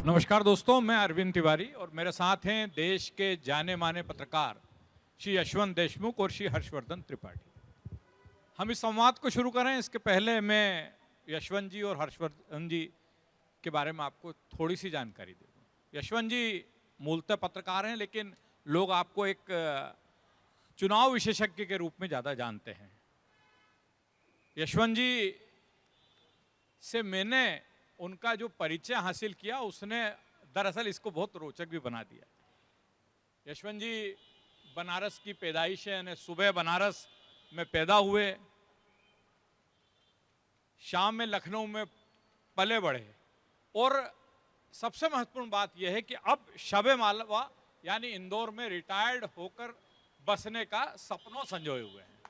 नमस्कार दोस्तों, मैं अरविंद तिवारी और मेरे साथ हैं देश के जाने माने पत्रकार श्री यशवंत देशमुख और श्री हर्षवर्धन त्रिपाठी। हम इस संवाद को शुरू करें इसके पहले मैं यशवंत जी और हर्षवर्धन जी के बारे में आपको थोड़ी सी जानकारी दे दूं। यशवंत जी मूलतः पत्रकार हैं, लेकिन लोग आपको एक चुनाव विशेषज्ञ के रूप में ज़्यादा जानते हैं। यशवंत जी से मैंने उनका जो परिचय हासिल किया उसने दरअसल इसको बहुत रोचक भी बना दिया। यशवंत जी बनारस की पैदाइश है, यानी सुबह बनारस में पैदा हुए, शाम में लखनऊ में पले बढ़े, और सबसे महत्वपूर्ण बात यह है कि अब शबे मालवा यानी इंदौर में रिटायर्ड होकर बसने का सपनों संजोए हुए हैं।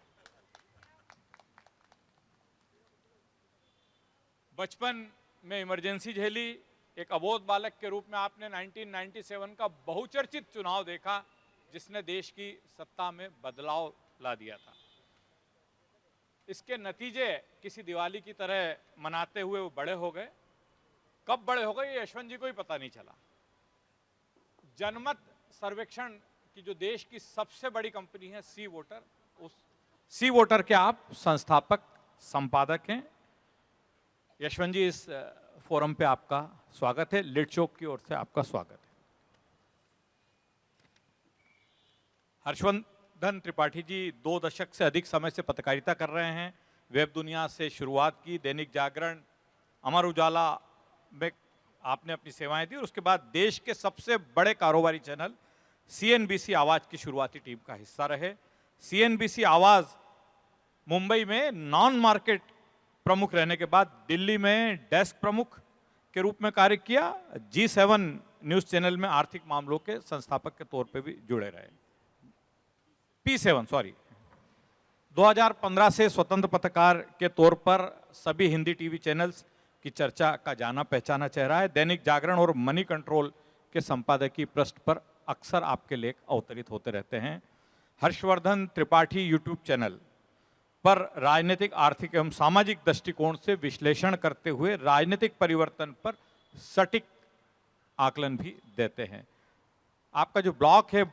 बचपन में इमरजेंसी झेली, एक अबोध बालक के रूप में आपने 1997 का बहुचर्चित चुनाव देखा जिसने देश की सत्ता में बदलाव ला दिया था। इसके नतीजे किसी दिवाली की तरह मनाते हुए वो बड़े हो गए। कब बड़े हो गए ये यशवंत जी को ही पता नहीं चला। जनमत सर्वेक्षण की जो देश की सबसे बड़ी कंपनी है सी वोटर, उस सी वोटर के आप संस्थापक संपादक हैं। यशवंत जी, इस फोरम पे आपका स्वागत है। लिट चौक की ओर से आपका स्वागत है। हर्षवर्धन त्रिपाठी जी 2 दशक से अधिक समय से पत्रकारिता कर रहे हैं। वेब दुनिया से शुरुआत की, दैनिक जागरण, अमर उजाला में आपने अपनी सेवाएं दी और उसके बाद देश के सबसे बड़े कारोबारी चैनल सीएनबीसी आवाज की शुरुआती टीम का हिस्सा रहे। सीएनबीसी आवाज मुंबई में नॉन मार्केट प्रमुख रहने के बाद दिल्ली में डेस्क प्रमुख के रूप में कार्य किया। G7 न्यूज चैनल में आर्थिक मामलों के संस्थापक के तौर पे भी जुड़े रहे। P7 2015 से स्वतंत्र पत्रकार के तौर पर सभी हिंदी टीवी चैनल्स की चर्चा का जाना पहचाना चेहरा है। दैनिक जागरण और मनी कंट्रोल के संपादकीय पृष्ठ पर अक्सर आपके लेख अवतरित होते रहते हैं। हर्षवर्धन त्रिपाठी यूट्यूब चैनल पर राजनीतिक, आर्थिक एवं सामाजिक दृष्टिकोण से विश्लेषण करते हुए राजनीतिक परिवर्तन पर सटीक आकलन भी देते हैं। आपका जो ब्लॉग है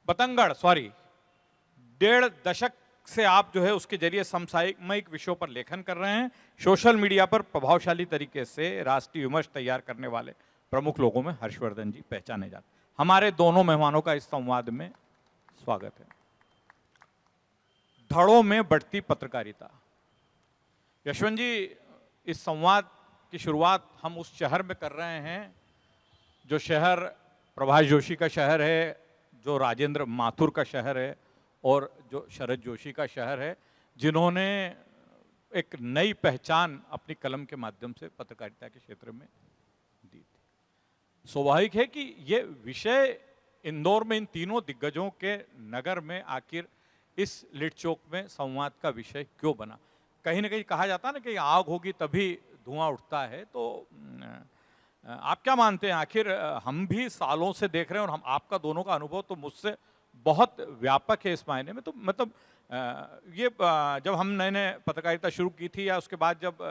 बतंगड़ 1.5 दशक से आप जो है उसके जरिए समसामयिक विषयों पर लेखन कर रहे हैं। सोशल मीडिया पर प्रभावशाली तरीके से राष्ट्रीय विमर्श तैयार करने वाले प्रमुख लोगों में हर्षवर्धन जी पहचाने जाते हैं। हमारे दोनों मेहमानों का इस संवाद में स्वागत है। धड़ों में बढ़ती पत्रकारिता। यशवंत जी, इस संवाद की शुरुआत हम उस शहर में कर रहे हैं जो शहर प्रभाष जोशी का शहर है, जो राजेंद्र माथुर का शहर है और जो शरद जोशी का शहर है, जिन्होंने एक नई पहचान अपनी कलम के माध्यम से पत्रकारिता के क्षेत्र में दी थी। स्वाभाविक है कि ये विषय इंदौर में इन तीनों दिग्गजों के नगर में आखिर इस लिट चौक में संवाद का विषय क्यों बना। कहीं ना कहीं कहा जाता है ना कि आग होगी तभी धुआं उठता है, तो आप क्या मानते हैं? आखिर हम भी सालों से देख रहे हैं और हम आपका दोनों का अनुभव तो मुझसे बहुत व्यापक है इस मायने में। तो मतलब ये जब हम नए नए पत्रकारिता शुरू की थी या उसके बाद जब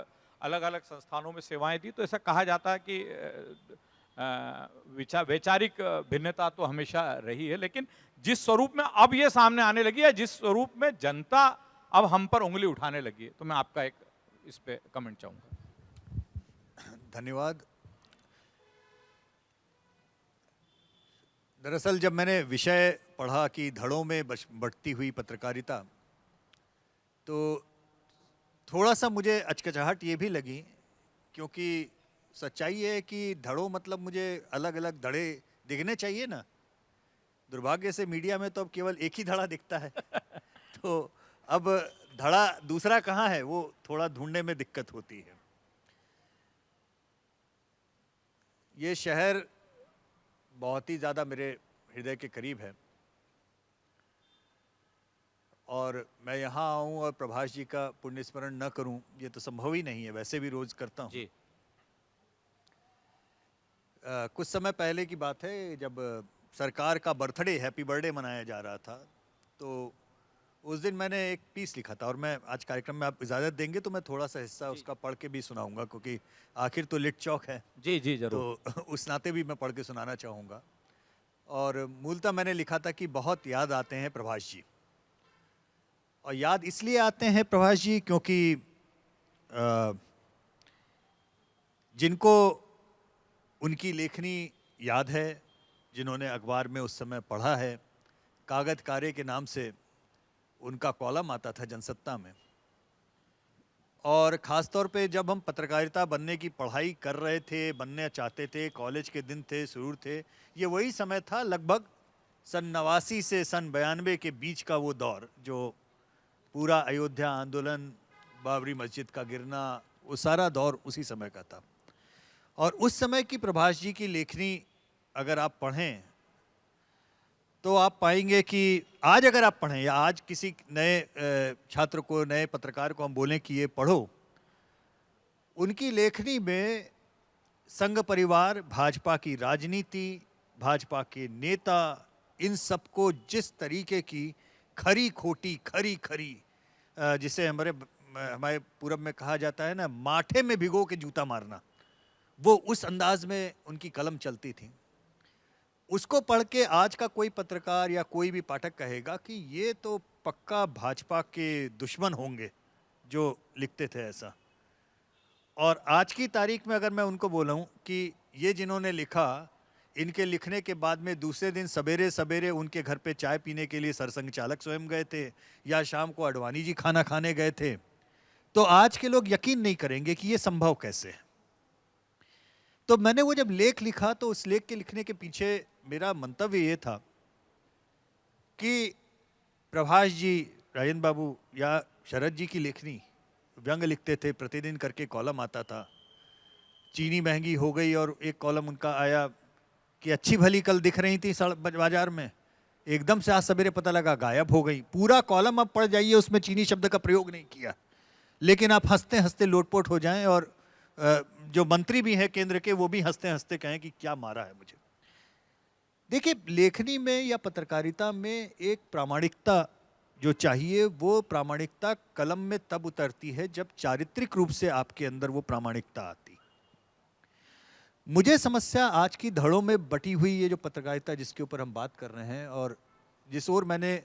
अलग अलग संस्थानों में सेवाएं दी, तो ऐसा कहा जाता है कि वैचारिक भिन्नता तो हमेशा रही है, लेकिन जिस स्वरूप में अब ये सामने आने लगी है, जिस स्वरूप में जनता अब हम पर उंगली उठाने लगी है, तो मैं आपका एक इस पे कमेंट चाहूंगा। धन्यवाद। दरअसल जब मैंने विषय पढ़ा कि धड़ों में बढ़ती हुई पत्रकारिता, तो थोड़ा सा मुझे अचकचाहट ये भी लगी, क्योंकि सच्चाई है कि धड़ों मतलब मुझे अलग अलग धड़े दिखने चाहिए ना। दुर्भाग्य से मीडिया में तो अब केवल एक ही धड़ा दिखता है तो अब धड़ा दूसरा कहाँ है, वो थोड़ा ढूंढने में दिक्कत होती है। ये शहर बहुत ही ज़्यादा मेरे हृदय के करीब है और मैं यहाँ आऊँ और प्रभाष जी का पुण्य स्मरण न करूँ, ये तो संभव ही नहीं है। वैसे भी रोज करता हूँ जी। कुछ समय पहले की बात है, जब सरकार का बर्थडे, हैप्पी बर्थडे मनाया जा रहा था, तो उस दिन मैंने एक पीस लिखा था और मैं आज कार्यक्रम में आप इजाज़त देंगे तो मैं थोड़ा सा हिस्सा उसका पढ़ के भी सुनाऊंगा, क्योंकि आखिर तो लिट चौक है, जी जी जरूर। तो उस नाते भी मैं पढ़ के सुनाना चाहूँगा। और मूलतः मैंने लिखा था कि बहुत याद आते हैं प्रभाष जी, और याद इसलिए आते हैं प्रभाष जी क्योंकि जिनको उनकी लेखनी याद है, जिन्होंने अखबार में उस समय पढ़ा है, कागज कारे के नाम से उनका कॉलम आता था जनसत्ता में, और ख़ास तौर पे जब हम पत्रकारिता बनने की पढ़ाई कर रहे थे, बनने चाहते थे, कॉलेज के दिन थे, शुरू थे, ये वही समय था लगभग सन 89 से सन 92 के बीच का वो दौर, जो पूरा अयोध्या आंदोलन, बाबरी मस्जिद का गिरना, वो सारा दौर उसी समय का था। और उस समय की प्रभाष जी की लेखनी अगर आप पढ़ें तो आप पाएंगे कि आज अगर आप पढ़ें या आज किसी नए छात्र को, नए पत्रकार को हम बोलें कि ये पढ़ो, उनकी लेखनी में संघ परिवार, भाजपा की राजनीति, भाजपा के नेता, इन सबको जिस तरीके की खरी खोटी, खरी खरी, जिसे हमारे पूरब में कहा जाता है ना, माठे में भिगो के जूता मारना, वो उस अंदाज में उनकी कलम चलती थी। उसको पढ़ के आज का कोई पत्रकार या कोई भी पाठक कहेगा कि ये तो पक्का भाजपा के दुश्मन होंगे जो लिखते थे ऐसा। और आज की तारीख में अगर मैं उनको बोलूं कि ये जिन्होंने लिखा, इनके लिखने के बाद में दूसरे दिन सवेरे सवेरे उनके घर पे चाय पीने के लिए सरसंघ चालक स्वयं गए थे, या शाम को अडवाणी जी खाना खाने गए थे, तो आज के लोग यकीन नहीं करेंगे कि ये संभव कैसे है। तो मैंने वो जब लेख लिखा तो उस लेख के लिखने के पीछे मेरा मंतव्य ये था कि प्रभाष जी, राजेंद्र बाबू या शरद जी की लेखनी, व्यंग लिखते थे, प्रतिदिन करके कॉलम आता था। चीनी महंगी हो गई और एक कॉलम उनका आया कि अच्छी भली कल दिख रही थी बाजार में, एकदम से आज सवेरे पता लगा गायब हो गई। पूरा कॉलम आप पढ़ जाइए, उसमें चीनी शब्द का प्रयोग नहीं किया, लेकिन आप हंसते हंसते लोटपोट हो जाएं, और जो मंत्री भी हैं केंद्र के, वो भी हंसते हंसते कहें कि क्या मारा है मुझे। देखिए, लेखनी में या पत्रकारिता में एक प्रामाणिकता जो चाहिए, वो प्रामाणिकता कलम में तब उतरती है जब चारित्रिक रूप से आपके अंदर वो प्रामाणिकता आती। मुझे समस्या आज की धड़ों में बटी हुई ये जो पत्रकारिता जिसके ऊपर हम बात कर रहे हैं, और जिस ओर मैंने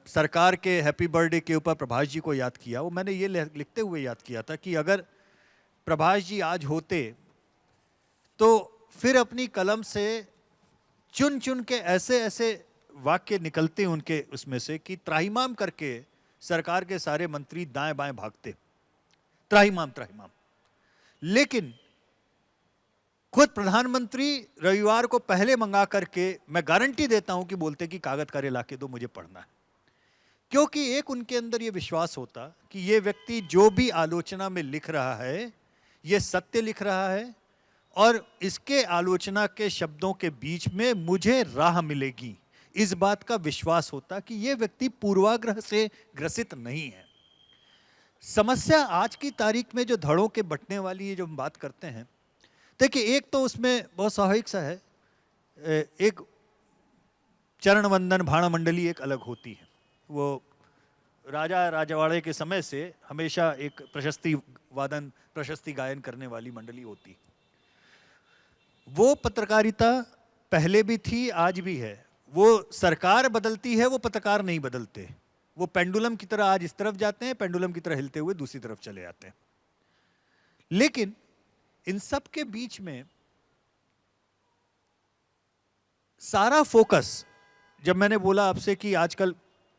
सरकार के हैप्पी बर्थडे के ऊपर प्रभाष जी को याद किया, वो मैंने ये लिखते हुए याद किया था कि अगर प्रभाष जी आज होते तो फिर अपनी कलम से चुन चुन के ऐसे ऐसे वाक्य निकलते उनके उसमें से कि त्राहिमाम करके सरकार के सारे मंत्री दाएं बाएं भागते, त्राहिमाम त्राहिमाम। लेकिन खुद प्रधानमंत्री रविवार को पहले मंगा करके, मैं गारंटी देता हूं कि बोलते कि कागज करे लाके दो, मुझे पढ़ना है। क्योंकि एक उनके अंदर ये विश्वास होता कि ये व्यक्ति जो भी आलोचना में लिख रहा है, ये सत्य लिख रहा है, और इसके आलोचना के शब्दों के बीच में मुझे राह मिलेगी, इस बात का विश्वास होता कि ये व्यक्ति पूर्वाग्रह से ग्रसित नहीं है। समस्या आज की तारीख में जो धड़ों के बंटने वाली है, जो हम बात करते हैं, देखिए एक तो उसमें बहुत स्वाभाविक सा है, एक चरण वंदन भाण मंडली एक अलग होती है, वो राजा राजवाड़े के समय से हमेशा एक प्रशस्ति वादन, प्रशस्ति गायन करने वाली मंडली होती। वो पत्रकारिता पहले भी थी, आज भी है। वो सरकार बदलती है, वो पत्रकार नहीं बदलते। वो पेंडुलम की तरह आज इस तरफ जाते हैं, पेंडुलम की तरह हिलते हुए दूसरी तरफ चले जाते हैं। लेकिन इन सब के बीच में सारा फोकस, जब मैंने बोला आपसे कि आजकल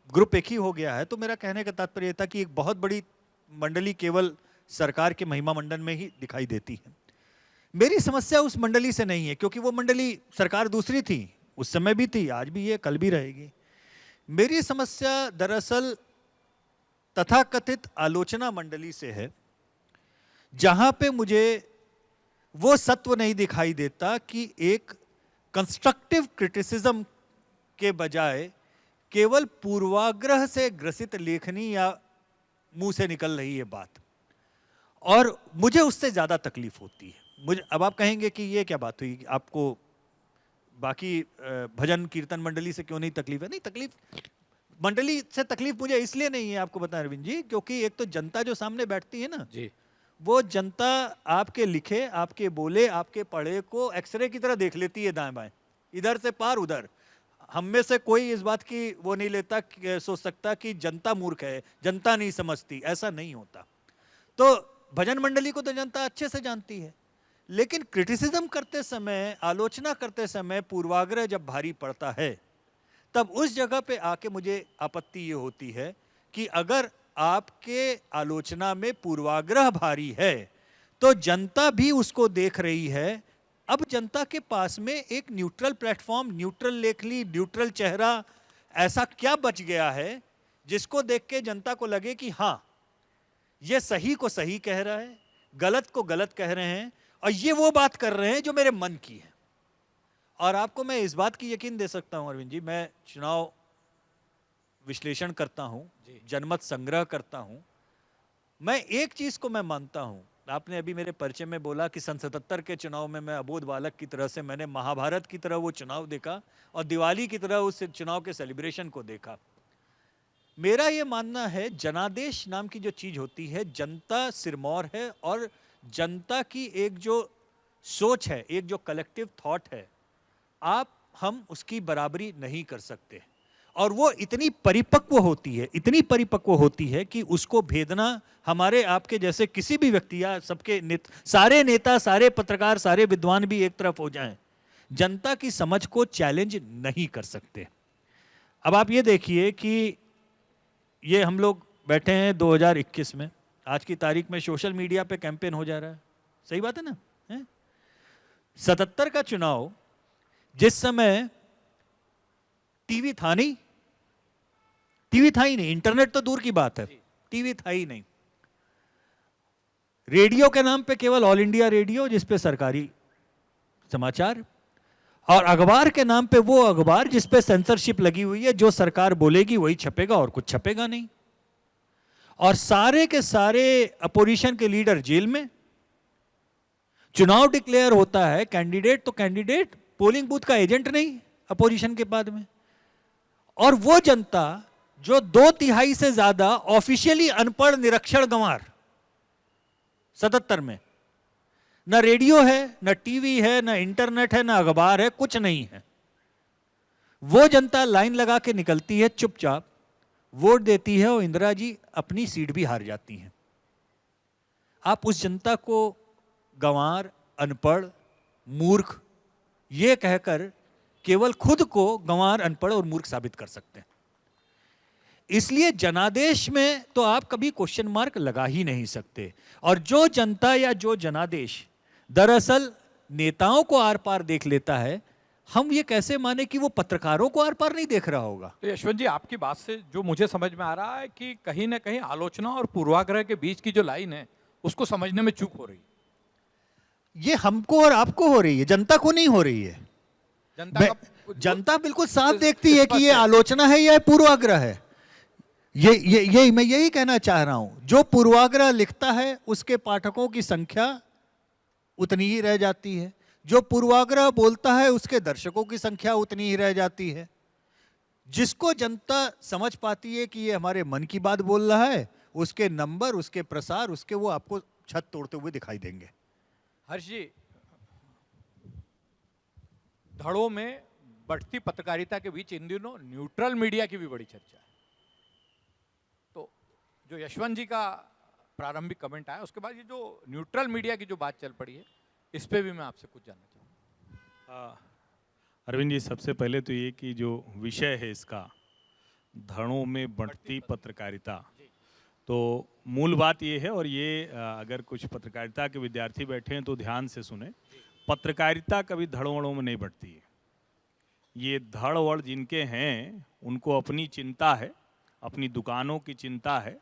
ग्रुप एक ही हो गया है, तो मेरा कहने का तात्पर्य था कि एक बहुत बड़ी मंडली केवल सरकार के महिमा मंडन में ही दिखाई देती है। मेरी समस्या उस मंडली से नहीं है, क्योंकि वो मंडली सरकार दूसरी थी, उस समय भी थी, आज भी है, कल भी रहेगी। मेरी समस्या दरअसल तथाकथित आलोचना मंडली से है, जहां पे मुझे वो सत्व नहीं दिखाई देता कि एक कंस्ट्रक्टिव क्रिटिसिज्म के बजाय केवल पूर्वाग्रह से ग्रसित लेखनी या मुंह से निकल रही है बात, और मुझे उससे ज्यादा तकलीफ होती है। मुझे, अब आप कहेंगे कि ये क्या बात हुई, आपको बाकी भजन कीर्तन मंडली से क्यों नहीं तकलीफ है? नहीं, तकलीफ मंडली से तकलीफ मुझे इसलिए नहीं है, आपको बताएं अरविंद जी, क्योंकि एक तो जनता जो सामने बैठती है ना जी, वो जनता आपके लिखे, आपके बोले, आपके पढ़े को एक्सरे की तरह देख लेती है, दाएं बाएं, इधर से पार उधर। हम में से कोई इस बात की वो नहीं लेता, सोच सकता कि जनता मूर्ख है, जनता नहीं समझती, ऐसा नहीं होता। तो भजन मंडली को तो जनता अच्छे से जानती है, लेकिन क्रिटिसिज्म करते समय, आलोचना करते समय पूर्वाग्रह जब भारी पड़ता है, तब उस जगह पे आके मुझे आपत्ति ये होती है कि अगर आपके आलोचना में पूर्वाग्रह भारी है तो जनता भी उसको देख रही है। अब जनता के पास में एक न्यूट्रल प्लेटफॉर्म, न्यूट्रल लेखनी, न्यूट्रल चेहरा ऐसा क्या बच गया है जिसको देख के जनता को लगे कि हाँ, ये सही को सही कह रहा है, गलत को गलत कह रहे हैं, और ये वो बात कर रहे हैं जो मेरे मन की है। और आपको मैं इस बात की यकीन दे सकता हूं अरविंद जी, मैं चुनाव विश्लेषण करता हूं, जनमत संग्रह करता हूं, मैं एक चीज को मैं मानता हूं। आपने अभी मेरे परिचय में बोला कि सन 77 के चुनाव में मैं अबोध बालक की तरह से मैंने महाभारत की तरह वो चुनाव देखा और दिवाली की तरह उस चुनाव के सेलिब्रेशन को देखा। मेरा ये मानना है, जनादेश नाम की जो चीज होती है, जनता सिरमौर है और जनता की एक जो सोच है, एक जो कलेक्टिव थॉट है, हम उसकी बराबरी नहीं कर सकते। और वो इतनी परिपक्व होती है, इतनी परिपक्व होती है कि उसको भेदना हमारे आपके जैसे किसी भी व्यक्ति या सबके सारे नेता, सारे पत्रकार, सारे विद्वान भी एक तरफ हो जाएं, जनता की समझ को चैलेंज नहीं कर सकते। अब आप ये देखिए कि ये हम लोग बैठे हैं 2021 में, आज की तारीख में सोशल मीडिया पे कैंपेन हो जा रहा है, सही बात है ना? 77 का चुनाव जिस समय टीवी था नहीं, टीवी था ही नहीं, इंटरनेट तो दूर की बात है, टीवी था ही नहीं, रेडियो के नाम पे केवल ऑल इंडिया रेडियो जिस पे सरकारी समाचार, और अखबार के नाम पे वो अखबार जिस पे सेंसरशिप लगी हुई है, जो सरकार बोलेगी वही छपेगा और कुछ छपेगा नहीं, और सारे के सारे अपोजिशन के लीडर जेल में। चुनाव डिक्लेयर होता है, कैंडिडेट तो कैंडिडेट, पोलिंग बूथ का एजेंट नहीं अपोजिशन के बाद में। और वो जनता जो 2/3 से ज्यादा ऑफिशियली अनपढ़ निरक्षर गंवार 77 में, ना रेडियो है, ना टीवी है, ना इंटरनेट है, ना अखबार है, कुछ नहीं है, वो जनता लाइन लगा के निकलती है, चुपचाप वोट देती है और इंदिरा जी अपनी सीट भी हार जाती हैं। आप उस जनता को गंवार, अनपढ़, मूर्ख ये कहकर केवल खुद को गंवार, अनपढ़ और मूर्ख साबित कर सकते हैं। इसलिए जनादेश में तो आप कभी क्वेश्चन मार्क लगा ही नहीं सकते। और जो जनता या जो जनादेश दरअसल नेताओं को आर पार देख लेता है, हम ये कैसे माने कि वो पत्रकारों को आर पार नहीं देख रहा होगा? तो यशवंत जी, आपकी बात से जो मुझे समझ में आ रहा है कि कहीं ना कहीं आलोचना और पूर्वाग्रह के बीच की जो लाइन है उसको समझने में चूक हो रही है। ये हमको और आपको हो रही है, जनता को नहीं हो रही है। जनता बिल्कुल साफ देखती है कि ये आलोचना है या पूर्वाग्रह है। ये मैं यही कहना चाह रहा हूं, जो पूर्वाग्रह लिखता है उसके पाठकों की संख्या उतनी ही रह जाती है, जो पूर्वाग्रह बोलता है उसके दर्शकों की संख्या उतनी ही रह जाती है। जिसको जनता समझ पाती है कि ये हमारे मन की बात बोल रहा है, उसके नंबर, उसके प्रसार, उसके वो आपको छत तोड़ते हुए दिखाई देंगे। हर्ष जी, धड़ों में बढ़ती पत्रकारिता के बीच इन दिनों न्यूट्रल मीडिया की भी बड़ी चर्चा है। तो जो यशवंत जी का प्रारंभिक कमेंट आया, उसके बाद ये जो न्यूट्रल मीडिया की जो बात चल पड़ी है, इस पे भी मैं आपसे कुछ जानना चाहूँगा। अरविंद जी, सबसे पहले तो ये कि जो विषय है इसका, धड़ों में बढ़ती पत्रकारिता, तो मूल बात ये है, और ये अगर कुछ पत्रकारिता के विद्यार्थी बैठे हैं तो ध्यान से सुने, पत्रकारिता कभी धड़ों में नहीं बढ़ती है। ये धड़ वड़ जिनके हैं उनको अपनी चिंता है, अपनी दुकानों की चिंता है,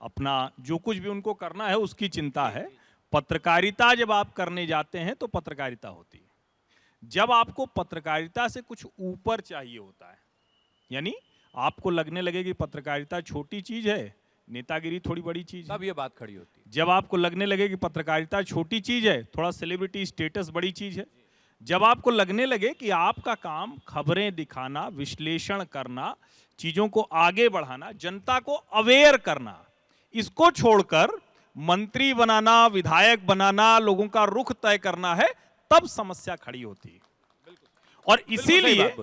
अपना जो कुछ भी उनको करना है उसकी चिंता है। पत्रकारिता जब आप करने जाते हैं तो पत्रकारिता होती है। जब आपको पत्रकारिता से कुछ ऊपर चाहिए होता है, यानी आपको लगने लगे कि पत्रकारिता छोटी चीज है, नेतागिरी थोड़ी बड़ी चीज है, तब ये बात खड़ी होती है। जब आपको लगने लगे कि पत्रकारिता छोटी चीज है, थोड़ा सेलिब्रिटी स्टेटस बड़ी चीज है, जब आपको लगने लगे कि आपका काम खबरें दिखाना, विश्लेषण करना, चीजों को आगे बढ़ाना, जनता को अवेयर करना, इसको छोड़कर मंत्री बनाना, विधायक बनाना, लोगों का रुख तय करना है, तब समस्या खड़ी होती है। और इसीलिए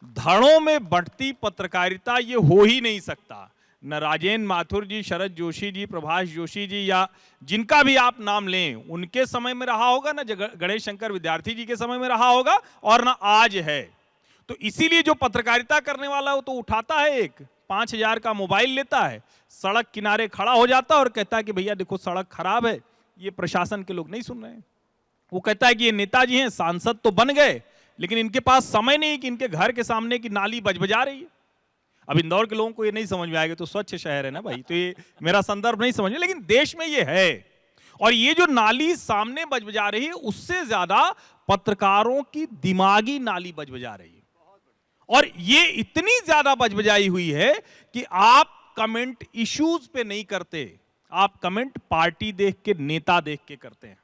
धड़ों में बढ़ती पत्रकारिता ये हो ही नहीं सकता। न राजेंद्र माथुर जी, शरद जोशी जी, प्रभाष जोशी जी या जिनका भी आप नाम लें, उनके समय में रहा होगा, न गणेश शंकर विद्यार्थी जी के समय में रहा होगा, और न आज है। तो इसीलिए जो पत्रकारिता करने वाला हो तो उठाता है, एक 5,000 का मोबाइल लेता है, सड़क किनारे खड़ा हो जाता है और कहता है कि भैया देखो सड़क खराब है, ये प्रशासन के लोग नहीं सुन रहे हैं। वो कहता है कि ये नेताजी हैं, सांसद तो बन गए, लेकिन इनके पास समय नहीं कि इनके घर के सामने की नाली बजबजा रही है। अब इंदौर के लोगों को ये नहीं समझ में आएगा, तो स्वच्छ शहर है ना भाई, तो ये मेरा संदर्भ नहीं समझ में, लेकिन देश में ये है। और ये जो नाली सामने बजबजा रही है, उससे ज्यादा पत्रकारों की दिमागी नाली बजबजा रही है। और ये इतनी ज्यादा बजबजाई हुई है कि आप कमेंट इश्यूज पे नहीं करते, आप कमेंट पार्टी देख के, नेता देख के करते हैं।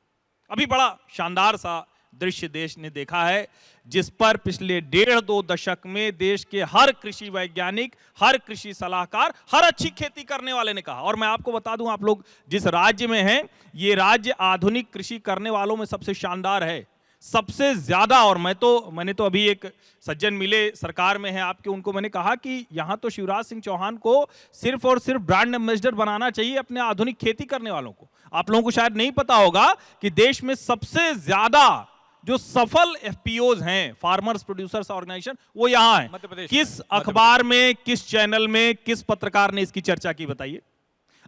अभी बड़ा शानदार सा दृश्य देश ने देखा है, जिस पर पिछले 1.5-2 दशक में देश के हर कृषि वैज्ञानिक, हर कृषि सलाहकार, हर अच्छी खेती करने वाले ने कहा। और मैं आपको बता दूं, आप लोग जिस राज्य में हैं, ये राज्य आधुनिक कृषि करने वालों में सबसे शानदार है, सबसे ज्यादा। और मैंने तो अभी एक सज्जन मिले सरकार में है आपके, उनको मैंने कहा कि यहां तो शिवराज सिंह चौहान को सिर्फ और सिर्फ ब्रांड एम्बेसडर बनाना चाहिए अपने आधुनिक खेती करने वालों को। आप लोगों को शायद नहीं पता होगा कि देश में सबसे ज्यादा जो सफल एफपीओज हैं, फार्मर्स प्रोड्यूसर्स ऑर्गेनाइजेशन, वो यहां है। किस अखबार में, किस चैनल में, किस पत्रकार ने इसकी चर्चा की, बताइए।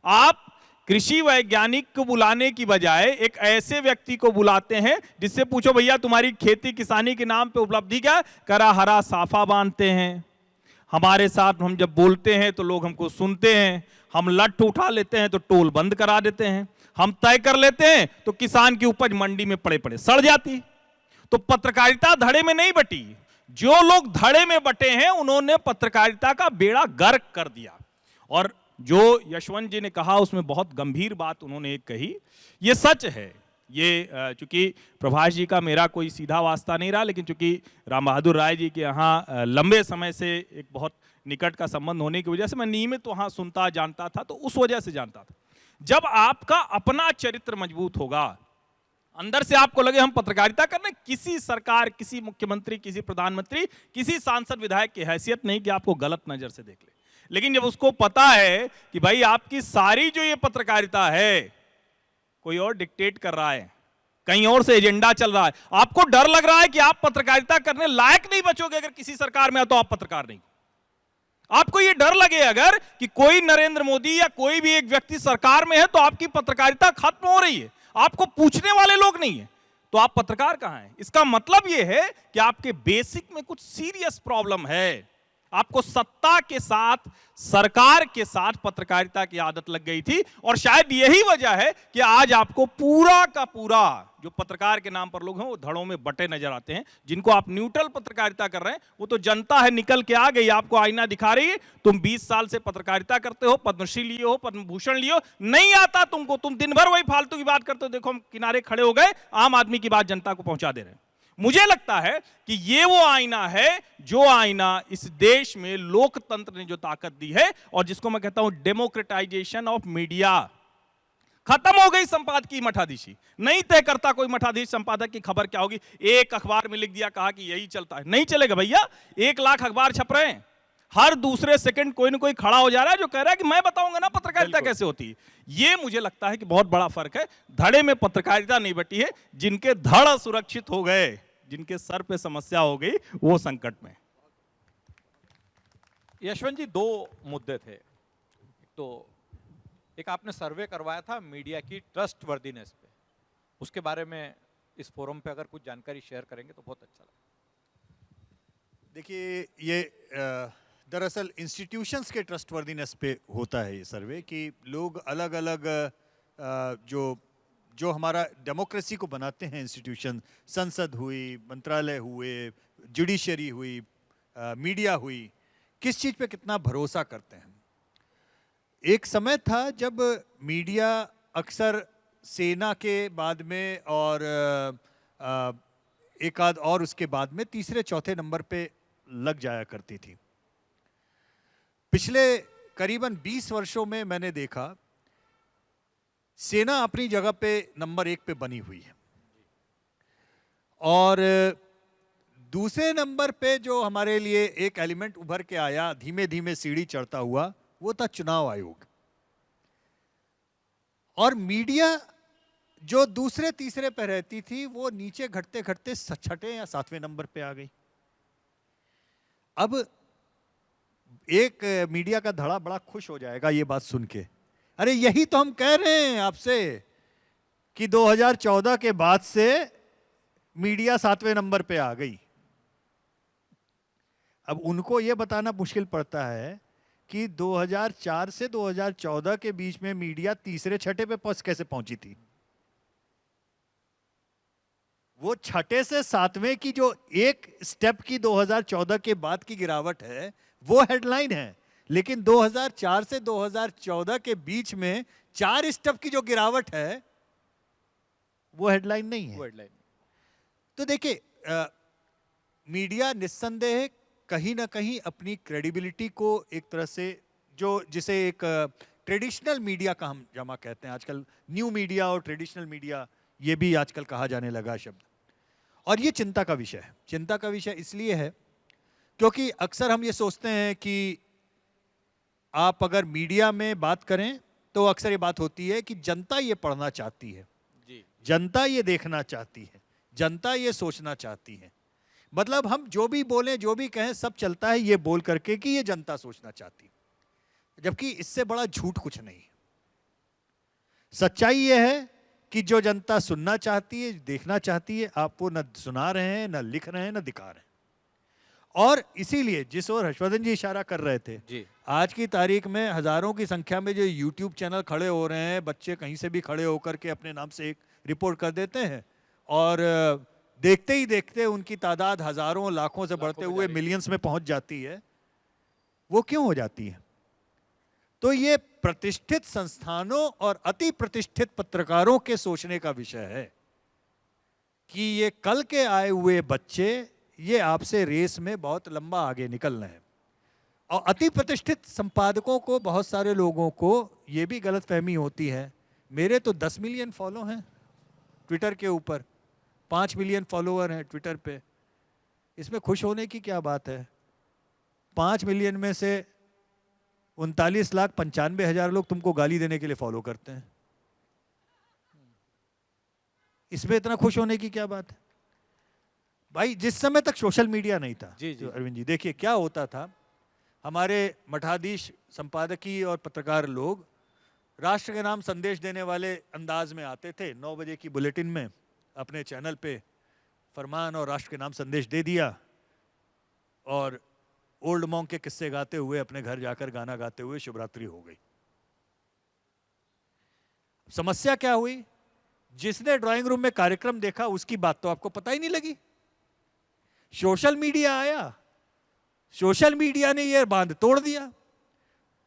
आप कृषि वैज्ञानिक को बुलाने की बजाय एक ऐसे व्यक्ति को बुलाते हैं जिससे पूछो भैया तुम्हारी खेती किसानी के नाम पे उपलब्धि क्या है, करा हरा साफा बांधते हैं, हमारे साथ हम जब बोलते हैं तो लोग हमको सुनते हैं, हम लठ उठा लेते हैं तो टोल बंद करा देते हैं, हम तय कर लेते हैं तो किसान की उपज मंडी में पड़े पड़े सड़ जाती। तो पत्रकारिता धड़े में नहीं बटी, जो लोग धड़े में बटे हैं उन्होंने पत्रकारिता का बेड़ा गर्क कर दिया। और जो यशवंत जी ने कहा उसमें बहुत गंभीर बात उन्होंने एक कही, ये सच है। ये चूंकि प्रभाष जी का मेरा कोई सीधा वास्ता नहीं रहा, लेकिन चूंकि राम बहादुर राय जी के यहाँ लंबे समय से एक बहुत निकट का संबंध होने की वजह से मैं नियमित वहाँ सुनता जानता था, तो उस वजह से जानता था। जब आपका अपना चरित्र मजबूत होगा, अंदर से आपको लगे हम पत्रकारिता कर रहे हैं, किसी सरकार, किसी मुख्यमंत्री, किसी प्रधानमंत्री, किसी सांसद विधायक की हैसियत नहीं कि आपको गलत नजर से देख ले, लेकिन जब उसको पता है कि भाई आपकी सारी जो ये पत्रकारिता है कोई और डिक्टेट कर रहा है, कहीं और से एजेंडा चल रहा है, आपको डर लग रहा है कि आप पत्रकारिता करने लायक नहीं बचोगे अगर किसी सरकार में हो, तो आप पत्रकार नहीं। आपको ये डर लगे अगर कि कोई नरेंद्र मोदी या कोई भी एक व्यक्ति सरकार में है तो आपकी पत्रकारिता खत्म हो रही है, आपको पूछने वाले लोग नहीं है, तो आप पत्रकार कहां हैं? इसका मतलब यह है कि आपके बेसिक में कुछ सीरियस प्रॉब्लम है। आपको सत्ता के साथ, सरकार के साथ पत्रकारिता की आदत लग गई थी, और शायद यही वजह है कि आज आपको पूरा का पूरा जो पत्रकार के नाम पर लोग हैं वो धड़ों में बटे नजर आते हैं। जिनको आप न्यूट्रल पत्रकारिता कर रहे हैं वो तो जनता है निकल के आ गई, आपको आईना दिखा रही है। तुम 20 साल से पत्रकारिता करते हो, पद्मश्री लिए हो, पद्म भूषण लिए हो, नहीं आता तुमको, तुम दिन भर वही फालतू की बात करते हो। देखो हम किनारे खड़े हो गए, आम आदमी की बात जनता को पहुंचा दे रहे हैं। मुझे लगता है कि ये वो आईना है जो आईना इस देश में लोकतंत्र ने जो ताकत दी है, और जिसको मैं कहता हूं डेमोक्रेटाइजेशन ऑफ मीडिया। खत्म हो गई संपादकीय मठाधीशी, नहीं तय करता कोई मठाधीश संपादक की खबर क्या होगी। एक अखबार में लिख दिया, कहा कि यही चलता है, नहीं चलेगा भैया। 1 लाख अखबार छप रहे हैं, हर दूसरे सेकंड कोई ना कोई खड़ा हो जा रहा है जो कह रहा है कि मैं बताऊंगा ना पत्रकारिता कैसे होती है। ये मुझे लगता है कि बहुत बड़ा फर्क है। धड़े में पत्रकारिता नहीं बटी है, जिनके धड़ सुरक्षित हो गए, जिनके सर पे समस्या हो गई, वो संकट में। यशवंत जी, 2 मुद्दे थे। तो एक आपने सर्वे करवाया था मीडिया की ट्रस्ट वर्दीनेस पे, उसके बारे में इस फोरम पे अगर कुछ जानकारी शेयर करेंगे तो बहुत अच्छा लगेगा। देखिए, ये दरअसल इंस्टीट्यूशंस के ट्रस्टवर्दीनेस पे होता है ये सर्वे, कि लोग अलग अलग जो हमारा डेमोक्रेसी को बनाते हैं इंस्टीट्यूशन, संसद हुई, मंत्रालय हुए, जुडिशरी हुई, मीडिया हुई, किस चीज़ पे कितना भरोसा करते हैं। एक समय था जब मीडिया अक्सर सेना के बाद में और एक आध और उसके बाद में तीसरे चौथे नंबर पे लग जाया करती थी। पिछले करीबन 20 वर्षों में मैंने देखा सेना अपनी जगह पे नंबर 1 पे बनी हुई है, और दूसरे नंबर पे जो हमारे लिए एक एलिमेंट उभर के आया धीमे धीमे सीढ़ी चढ़ता हुआ, वो था चुनाव आयोग। और मीडिया जो दूसरे तीसरे पे रहती थी वो नीचे घटते घटते छठे या सातवें नंबर पे आ गई। अब एक मीडिया का धड़ा बड़ा खुश हो जाएगा ये बात सुन के, अरे यही तो हम कह रहे हैं आपसे कि 2014 के बाद से मीडिया सातवें नंबर पे आ गई। अब उनको ये बताना मुश्किल पड़ता है कि 2004 से 2014 के बीच में मीडिया तीसरे छठे पे कैसे पहुंची थी। वो छठे से सातवें की जो एक स्टेप की 2014 के बाद की गिरावट है वो हेडलाइन है, लेकिन 2004 से 2014 के बीच में 4 स्टेप की जो गिरावट है वो हेडलाइन नहीं है। वो हेडलाइन। तो देखिए, मीडिया निस्संदेह कहीं ना कहीं अपनी क्रेडिबिलिटी को एक तरह से, जो जिसे एक ट्रेडिशनल मीडिया का हम जमा कहते हैं, आजकल न्यू मीडिया और ट्रेडिशनल मीडिया ये भी आजकल कहा जाने लगा शब्द, और ये चिंता का विषय है। चिंता का विषय इसलिए है क्योंकि अक्सर हम ये सोचते हैं कि आप अगर मीडिया में बात करें तो अक्सर ये बात होती है कि जनता ये पढ़ना चाहती है, जनता ये देखना चाहती है, जनता ये सोचना चाहती है। मतलब हम जो भी बोलें जो भी कहें सब चलता है ये बोल करके कि ये जनता सोचना चाहती है, जबकि इससे बड़ा झूठ कुछ नहीं। सच्चाई ये है कि जो जनता सुनना चाहती है, देखना चाहती है, आप वो न सुना रहे हैं, न लिख रहे हैं, न दिखा रहे हैं। और इसीलिए जिस ओर हर्षवर्धन जी इशारा कर रहे थे जी। आज की तारीख में हजारों की संख्या में जो यूट्यूब चैनल खड़े हो रहे हैं, बच्चे कहीं से भी खड़े होकर के अपने नाम से एक रिपोर्ट कर देते हैं, और देखते ही देखते उनकी तादाद हजारों लाखों से बढ़ते हुए मिलियंस में पहुंच जाती है। वो क्यों हो जाती है? तो ये प्रतिष्ठित संस्थानों और अति प्रतिष्ठित पत्रकारों के सोचने का विषय है कि ये कल के आए हुए बच्चे ये आपसे रेस में बहुत लंबा आगे निकल रहे हैं। और अति प्रतिष्ठित संपादकों को, बहुत सारे लोगों को ये भी गलतफहमी होती है, मेरे तो 10 मिलियन फॉलो हैं ट्विटर के ऊपर, 5 मिलियन फॉलोअर हैं ट्विटर पे, इसमें खुश होने की क्या बात है? 5 मिलियन में से 39,95,000 लोग तुमको गाली देने के लिए फॉलो करते हैं, इसमें इतना खुश होने की क्या बात है? भाई जिस समय तक सोशल मीडिया नहीं था, जी जी अरविंद जी, देखिए क्या होता था, हमारे मठाधीश संपादकीय और पत्रकार लोग राष्ट्र के नाम संदेश देने वाले अंदाज में आते थे। 9 बजे की बुलेटिन में अपने चैनल पे फरमान और राष्ट्र के नाम संदेश दे दिया, और ओल्ड मॉन्क के किस्से गाते हुए अपने घर जाकर गाना गाते हुए शिवरात्रि हो गई। समस्या क्या हुई? जिसने ड्राइंग रूम में कार्यक्रम देखा उसकी बात तो आपको पता ही नहीं लगी। सोशल मीडिया आया, सोशल मीडिया ने ये बांध तोड़ दिया।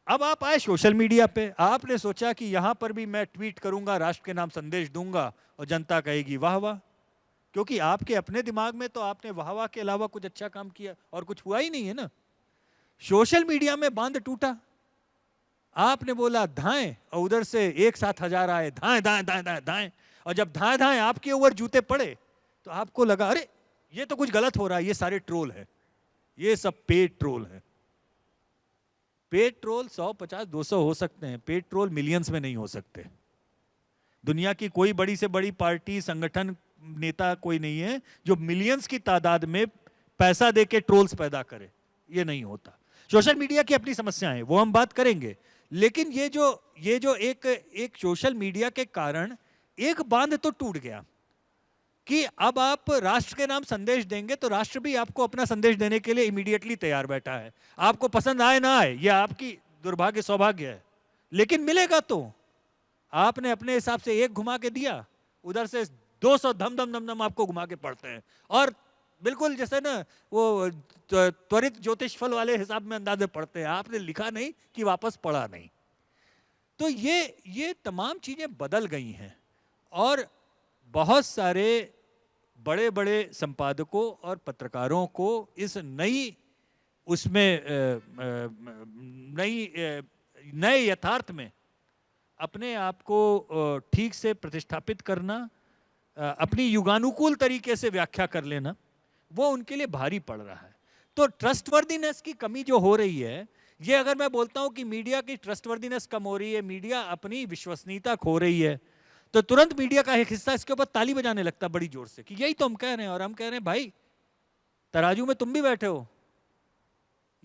अब आप आए सोशल मीडिया पे, आपने सोचा कि यहां पर भी मैं ट्वीट करूंगा, राष्ट्र के नाम संदेश दूंगा और जनता कहेगी वाह वाह, क्योंकि आपके अपने दिमाग में तो आपने वाह वाह के अलावा कुछ अच्छा काम किया और कुछ हुआ ही नहीं है ना। सोशल मीडिया में बांध टूटा, आपने बोला धाएं, और उधर से एक साथ 1000 आए, धाएं धाएं धाएं धाएं धाएं, और जब धाएं धाएं आपके ऊपर जूते पड़े तो आपको लगा अरे ये तो कुछ गलत हो रहा है, ये सारे ट्रोल हैं, ये सब पेड ट्रोल हैं। पेड ट्रोल 100, 50, 200 हो सकते हैं, पेड ट्रोल मिलियंस में नहीं हो सकते। दुनिया की कोई बड़ी से बड़ी पार्टी, संगठन, नेता कोई नहीं है जो मिलियंस की तादाद में पैसा देके ट्रोल्स पैदा करे, ये नहीं होता। सोशल मीडिया की अपनी समस्याएं, वो हम बात करेंगे, लेकिन ये जो एक सोशल मीडिया के कारण एक बांध तो टूट गया कि अब आप राष्ट्र के नाम संदेश देंगे तो राष्ट्र भी आपको अपना संदेश देने के लिए इमीडिएटली तैयार बैठा है। आपको पसंद आए ना आए, यह आपकी दुर्भाग्य सौभाग्य है, लेकिन मिलेगा तो। आपने अपने हिसाब से एक घुमा के दिया, उधर से 200 धम धम धम धम आपको घुमा के पड़ते हैं, और बिल्कुल जैसे ना वो त्वरित ज्योतिष फल वाले हिसाब में अंदाज में पढ़ते हैं, आपने लिखा नहीं कि वापस पढ़ा नहीं। तो ये तमाम चीजें बदल गई हैं, और बहुत सारे बड़े बड़े संपादकों और पत्रकारों को इस नए यथार्थ में अपने आप को ठीक से प्रतिष्ठापित करना, अपनी युगानुकूल तरीके से व्याख्या कर लेना, वो उनके लिए भारी पड़ रहा है। तो ट्रस्टवर्दीनेस की कमी जो हो रही है, ये अगर मैं बोलता हूं कि मीडिया की ट्रस्टवर्दीनेस कम हो रही है, मीडिया अपनी विश्वसनीयता खो रही है, तो तुरंत मीडिया का एक हिस्सा इसके ऊपर ताली बजाने लगता बड़ी जोर से कि यही तो हम कह रहे हैं। और हम कह रहे हैं भाई, तराजू में तुम भी बैठे हो,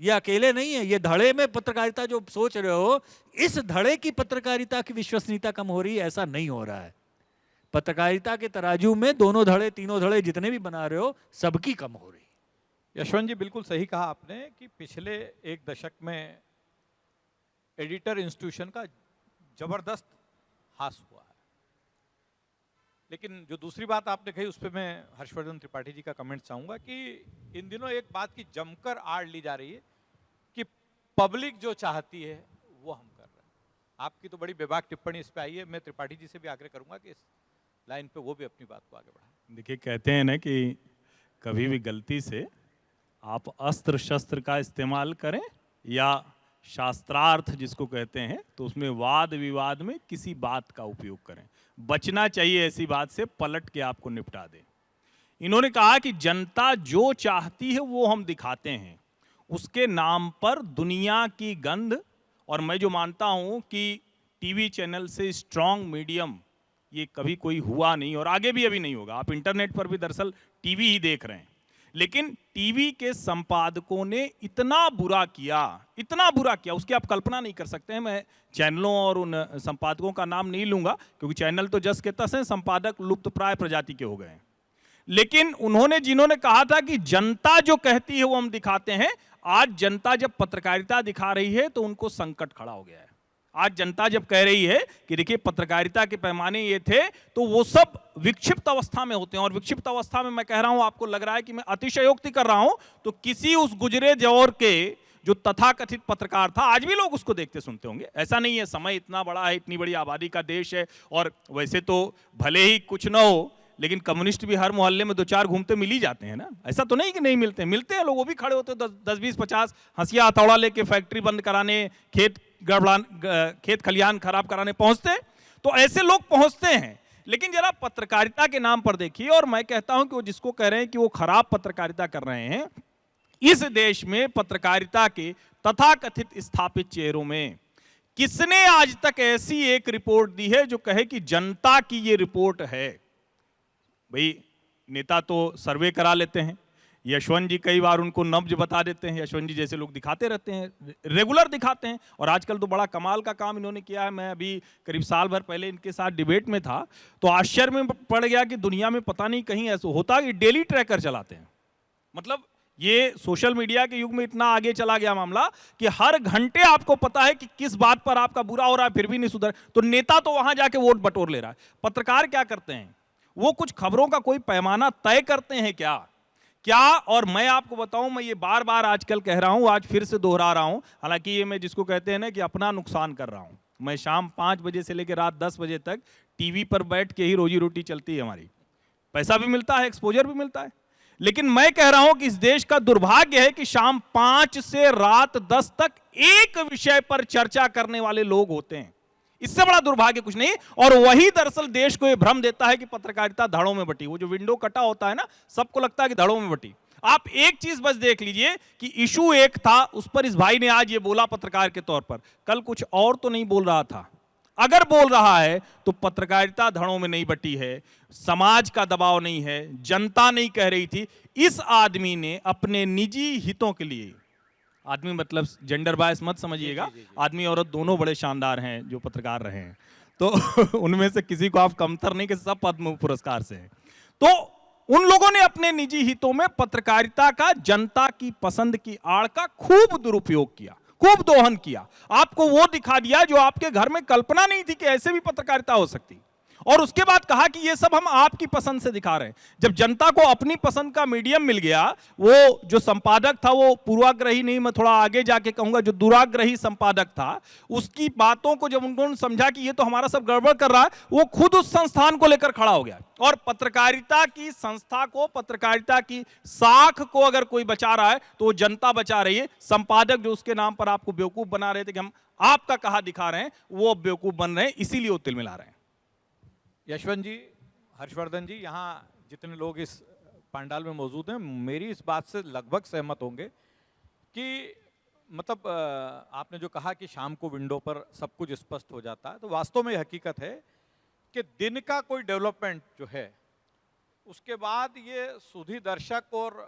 ये अकेले नहीं है। ये धड़े में पत्रकारिता जो सोच रहे हो, इस धड़े की पत्रकारिता की विश्वसनीयता कम हो रही है, ऐसा नहीं हो रहा है। पत्रकारिता के तराजू में दोनों धड़े, तीनों धड़े जितने भी बना रहे हो, सबकी कम हो रही है। यशवंत जी, बिल्कुल सही कहा आपने कि पिछले एक दशक में एडिटर इंस्टीट्यूशन का जबरदस्त हास हुआ है। लेकिन जो दूसरी बात आपने कही, उस पर मैं हर्षवर्धन त्रिपाठी जी का कमेंट चाहूंगा कि इन दिनों एक बात की जमकर आड़ ली जा रही है कि पब्लिक जो चाहती है वो हम कर रहे हैं। आपकी तो बड़ी बेबाक टिप्पणी इस पे आई है। मैं त्रिपाठी जी से भी आग्रह करूंगा कि इस लाइन पे वो भी अपनी बात को आगे बढ़ाएं। देखिए, कहते हैं ना कि कभी भी गलती से आप अस्त्र शस्त्र का इस्तेमाल करें या शास्त्रार्थ जिसको कहते हैं, तो उसमें वाद विवाद में किसी बात का उपयोग करें। बचना चाहिए ऐसी बात से, पलट के आपको निपटा दे। इन्होंने कहा कि जनता जो चाहती है वो हम दिखाते हैं, उसके नाम पर दुनिया की गंध। और मैं जो मानता हूं कि टीवी चैनल से स्ट्रांग मीडियम ये कभी कोई हुआ नहीं और आगे भी अभी नहीं होगा। आप इंटरनेट पर भी दरअसल टीवी ही देख रहे हैं, लेकिन टीवी के संपादकों ने इतना बुरा किया, उसकी आप कल्पना नहीं कर सकते हैं। मैं चैनलों और उन संपादकों का नाम नहीं लूंगा, क्योंकि चैनल तो जस के तस हैं, संपादक लुप्तप्राय प्रजाति के हो गए हैं। लेकिन जिन्होंने कहा था कि जनता जो कहती है वो हम दिखाते हैं, आज जनता जब पत्रकारिता दिखा रही है तो उनको संकट खड़ा हो गया है। आज जनता जब कह रही है कि देखिए पत्रकारिता के पैमाने ये थे, तो वो सब विक्षिप्त अवस्था में होते हैं। और विक्षिप्त अवस्था में मैं कह रहा हूं, आपको लग रहा है कि मैं अतिशयोक्ति कर रहा हूं, तो किसी उस गुजरे दौर के जो तथाकथित पत्रकार था, आज भी लोग उसको देखते सुनते होंगे। ऐसा नहीं है, समय इतना बड़ा है, इतनी बड़ी आबादी का देश है, और वैसे तो भले ही कुछ ना हो, लेकिन कम्युनिस्ट भी हर मोहल्ले में 2-4 घूमते मिल ही जाते हैं ना। ऐसा तो नहीं कि नहीं मिलते हैं लोग, वो भी खड़े होते हैं 10-20-50 हंसिया हथौड़ा लेके फैक्ट्री बंद कराने, खेत खलियान खराब कराने पहुंचते। तो ऐसे लोग पहुंचते हैं। लेकिन जरा पत्रकारिता के नाम पर देखिए, और मैं कहता हूं कि वो जिसको कह रहे हैं कि वो खराब पत्रकारिता कर रहे हैं, इस देश में पत्रकारिता के तथाकथित स्थापित चेहरों में किसने आज तक ऐसी एक रिपोर्ट दी है जो कहे कि जनता की ये रिपोर्ट है? भाई, नेता तो सर्वे करा लेते हैं, यशवंत जी कई बार उनको नब्ज बता देते हैं, यशवंत जी जैसे लोग दिखाते रहते हैं, रेगुलर दिखाते हैं। और आजकल तो बड़ा कमाल का काम इन्होंने किया है। मैं अभी करीब साल भर पहले इनके साथ डिबेट में था, तो आश्चर्य में पड़ गया कि दुनिया में पता नहीं कहीं ऐसा होता कि डेली ट्रैकर चलाते हैं। मतलब ये सोशल मीडिया के युग में इतना आगे चला गया मामला कि हर घंटे आपको पता है कि किस बात पर आपका बुरा हो रहा है, फिर भी नहीं सुधर। तो नेता तो वहां जाके वोट बटोर ले रहा है। पत्रकार क्या करते हैं? वो कुछ खबरों का कोई पैमाना तय करते हैं क्या? और मैं आपको बताऊं, मैं ये बार बार आजकल कह रहा हूं, आज फिर से दोहरा रहा हूं, हालांकि ये मैं जिसको कहते हैं ना कि अपना नुकसान कर रहा हूं। मैं शाम 5 बजे से लेकर रात 10 बजे तक टीवी पर बैठ के ही रोजी रोटी चलती है हमारी। पैसा भी मिलता है, एक्सपोजर भी मिलता है। लेकिन मैं कह रहा हूं कि इस देश का दुर्भाग्य है कि शाम 5 से रात 10 तक एक विषय पर चर्चा करने वाले लोग होते हैं। इससे बड़ा दुर्भाग्य कुछ नहीं। और वही दरअसल देश को यह भ्रम देता है कि पत्रकारिता धड़ों में बटी। वो जो विंडो कटा होता है ना, सबको लगता है कि धड़ों में बटी। आप एक चीज बस देख लीजिए कि इशू एक था, उस पर इस भाई ने आज ये बोला पत्रकार के तौर पर, कल कुछ और तो नहीं बोल रहा था। अगर बोल रहा है तो पत्रकारिता धड़ों में नहीं बटी है, समाज का दबाव नहीं है, जनता नहीं कह रही थी। इस आदमी ने अपने निजी हितों के लिए, आदमी मतलब जेंडर बायस मत समझिएगा, आदमी औरत दोनों बड़े शानदार हैं जो पत्रकार रहे हैं, तो उनमें से किसी को आप कमतर नहीं कि सब पद्म पुरस्कार से हैं। तो उन लोगों ने अपने निजी हितों में पत्रकारिता का, जनता की पसंद की आड़ का खूब दुरुपयोग किया, खूब दोहन किया। आपको वो दिखा दिया जो आपके घर में कल्पना नहीं थी कि ऐसे भी पत्रकारिता हो सकती। और उसके बाद कहा कि ये सब हम आपकी पसंद से दिखा रहे हैं। जब जनता को अपनी पसंद का मीडियम मिल गया, वो जो संपादक था, वो पूर्वाग्रही नहीं, मैं थोड़ा आगे जाके कहूंगा जो दुराग्रही संपादक था, उसकी बातों को जब उन्होंने समझा कि ये तो हमारा सब गड़बड़ कर रहा है, वो खुद उस संस्थान को लेकर खड़ा हो गया। और पत्रकारिता की संस्था को, पत्रकारिता की साख को अगर कोई बचा रहा है तो वो जनता बचा रही है। संपादक जो उसके नाम पर आपको बेवकूफ बना रहे थे कि हम आपका कहा दिखा रहे हैं, वो बेवकूफ बन रहे हैं, इसीलिए वो तिलमिला रहे हैं। यशवंत जी, हर्षवर्धन जी, यहाँ जितने लोग इस पंडाल में मौजूद हैं, मेरी इस बात से लगभग सहमत होंगे कि मतलब आपने जो कहा कि शाम को विंडो पर सब कुछ स्पष्ट हो जाता है, तो वास्तव में हकीकत है कि दिन का कोई डेवलपमेंट जो है, उसके बाद ये सुधी दर्शक और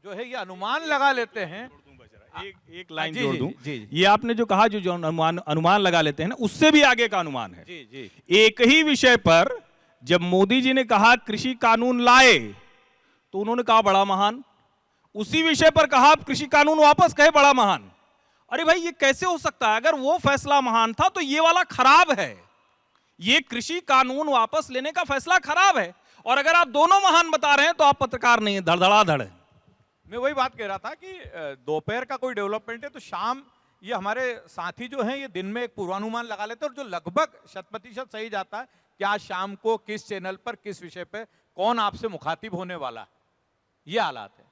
जो है ये अनुमान लगा लेते हैं। एक लाइन जी, जोड़ जी, दूं। जी, जी। ये आपने जो कहा, जो अनुमान लगा लेते हैं ना, उससे भी आगे का अनुमान है। जी जी एक ही विषय पर जब मोदी जी ने कहा कृषि कानून लाए, तो उन्होंने कहा बड़ा महान। उसी विषय पर कहा कृषि कानून वापस, कहे बड़ा महान। अरे भाई, ये कैसे हो सकता है? अगर वो फैसला महान था तो ये वाला खराब है। ये कृषि कानून वापस लेने का फैसला खराब है। और अगर आप दोनों महान बता रहे हैं तो आप पत्रकार नहीं है, धड़धड़ाधड़ है। मैं वही बात कह रहा था कि दोपहर का कोई डेवलपमेंट है तो शाम, ये हमारे साथी जो हैं ये दिन में एक पूर्वानुमान लगा लेते हैं, और जो लगभग 100% सही जाता है कि आज शाम को किस चैनल पर किस विषय पे कौन आपसे मुखातिब होने वाला, ये हालात है।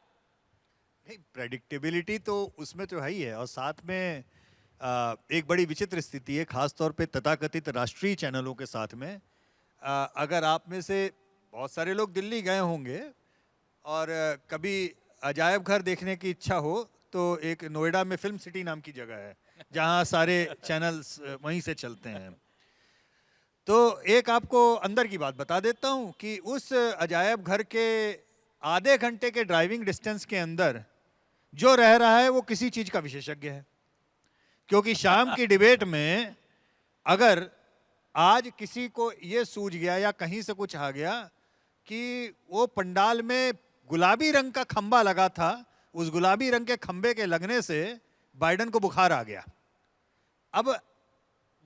नहीं, प्रेडिक्टेबिलिटी तो उसमें तो है ही है, और साथ में एक बड़ी विचित्र स्थिति है, खास तौर पे तथाकथित राष्ट्रीय चैनलों के साथ में। अगर आप में से बहुत सारे लोग दिल्ली गए होंगे और कभी अजायब घर देखने की इच्छा हो, तो एक नोएडा में फिल्म सिटी नाम की जगह है जहां सारे चैनल्स वहीं से चलते हैं। तो एक आपको अंदर की बात बता देता हूं कि उस अजायब घर के आधे घंटे के ड्राइविंग डिस्टेंस के अंदर जो रह रहा है वो किसी चीज का विशेषज्ञ है। क्योंकि शाम की डिबेट में अगर आज किसी को ये सूझ गया या कहीं से कुछ आ गया कि वो पंडाल में गुलाबी रंग का खंबा लगा था, उस गुलाबी रंग के खंबे के लगने से बाइडेन को बुखार आ गया। अब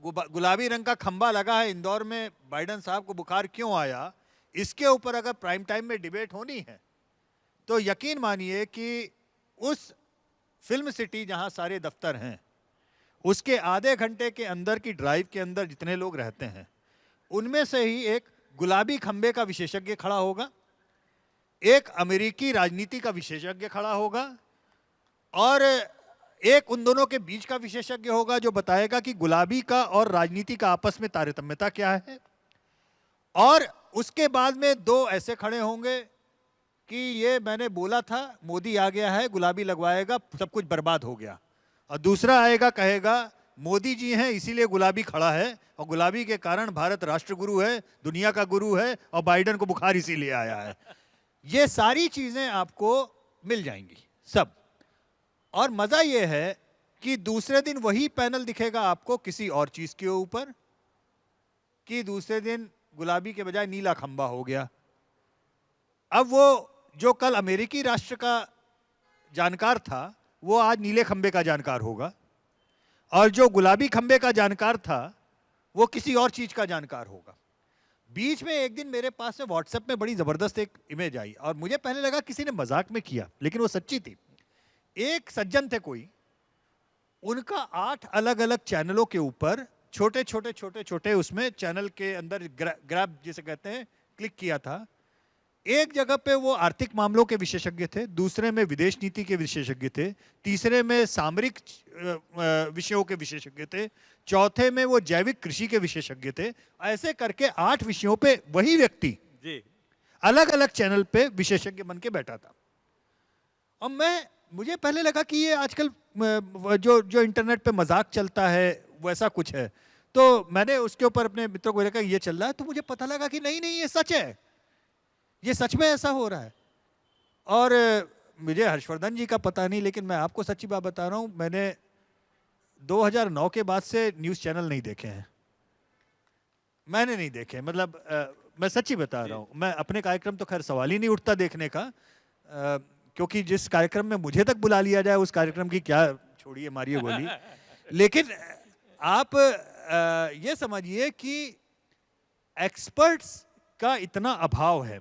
गुलाबी रंग का खंबा लगा है इंदौर में, बाइडेन साहब को बुखार क्यों आया, इसके ऊपर अगर प्राइम टाइम में डिबेट होनी है तो यकीन मानिए कि उस फिल्म सिटी जहां सारे दफ्तर हैं, उसके आधे घंटे के अंदर की ड्राइव के अंदर जितने लोग रहते हैं, उनमें से ही एक गुलाबी खंबे का विशेषज्ञ खड़ा होगा, एक अमेरिकी राजनीति का विशेषज्ञ खड़ा होगा, और एक उन दोनों के बीच का विशेषज्ञ होगा जो बताएगा कि गुलाबी का और राजनीति का आपस में तारतम्यता क्या है। और उसके बाद में दो ऐसे खड़े होंगे कि ये मैंने बोला था, मोदी आ गया है, गुलाबी लगवाएगा, सब कुछ बर्बाद हो गया। और दूसरा आएगा, कहेगा मोदी जी हैं इसीलिए गुलाबी खड़ा है, और गुलाबी के कारण भारत राष्ट्रगुरु है, दुनिया का गुरु है, और बाइडेन को बुखार इसीलिए आया है। ये सारी चीजें आपको मिल जाएंगी सब। और मजा ये है कि दूसरे दिन वही पैनल दिखेगा आपको किसी और चीज के ऊपर, कि दूसरे दिन गुलाबी के बजाय नीला खंबा हो गया। अब वो जो कल अमेरिकी राष्ट्र का जानकार था, वो आज नीले खंबे का जानकार होगा, और जो गुलाबी खंबे का जानकार था वो किसी और चीज का जानकार होगा। बीच में एक दिन मेरे पास में व्हाट्सएप में बड़ी जबरदस्त एक इमेज आई, और मुझे पहले लगा किसी ने मजाक में किया, लेकिन वो सच्ची थी। एक सज्जन थे कोई, उनका 8 अलग अलग चैनलों के ऊपर छोटे छोटे उसमें चैनल के अंदर ग्रैब जिसे कहते हैं क्लिक किया था। एक जगह पे वो आर्थिक मामलों के विशेषज्ञ थे, दूसरे में विदेश नीति के विशेषज्ञ थे, तीसरे में सामरिक विषयों के विशेषज्ञ थे, चौथे में वो जैविक कृषि के विशेषज्ञ थे। ऐसे करके 8 विषयों पे वही व्यक्ति जी अलग अलग चैनल पे विशेषज्ञ बन के बैठा था। और मुझे पहले लगा कि ये आजकल जो इंटरनेट पे मजाक चलता है वैसा कुछ है, तो मैंने उसके ऊपर अपने मित्रों को देखा ये चल रहा है, तो मुझे पता लगा कि नहीं ये सच है, ये सच में ऐसा हो रहा है। और मुझे हर्षवर्धन जी का पता नहीं, लेकिन मैं आपको सच्ची बात बता रहा हूं, मैंने 2009 के बाद से न्यूज़ चैनल नहीं देखे हैं, मैंने नहीं देखे। मतलब मैं सच्ची बता रहा हूं, मैं अपने कार्यक्रम तो खैर सवाल ही नहीं उठता देखने का, क्योंकि जिस कार्यक्रम में मुझे तक बुला लिया जाए उस कार्यक्रम की क्या, छोड़िए मारिए गोली। लेकिन आप ये समझिए कि एक्सपर्ट्स का इतना अभाव है।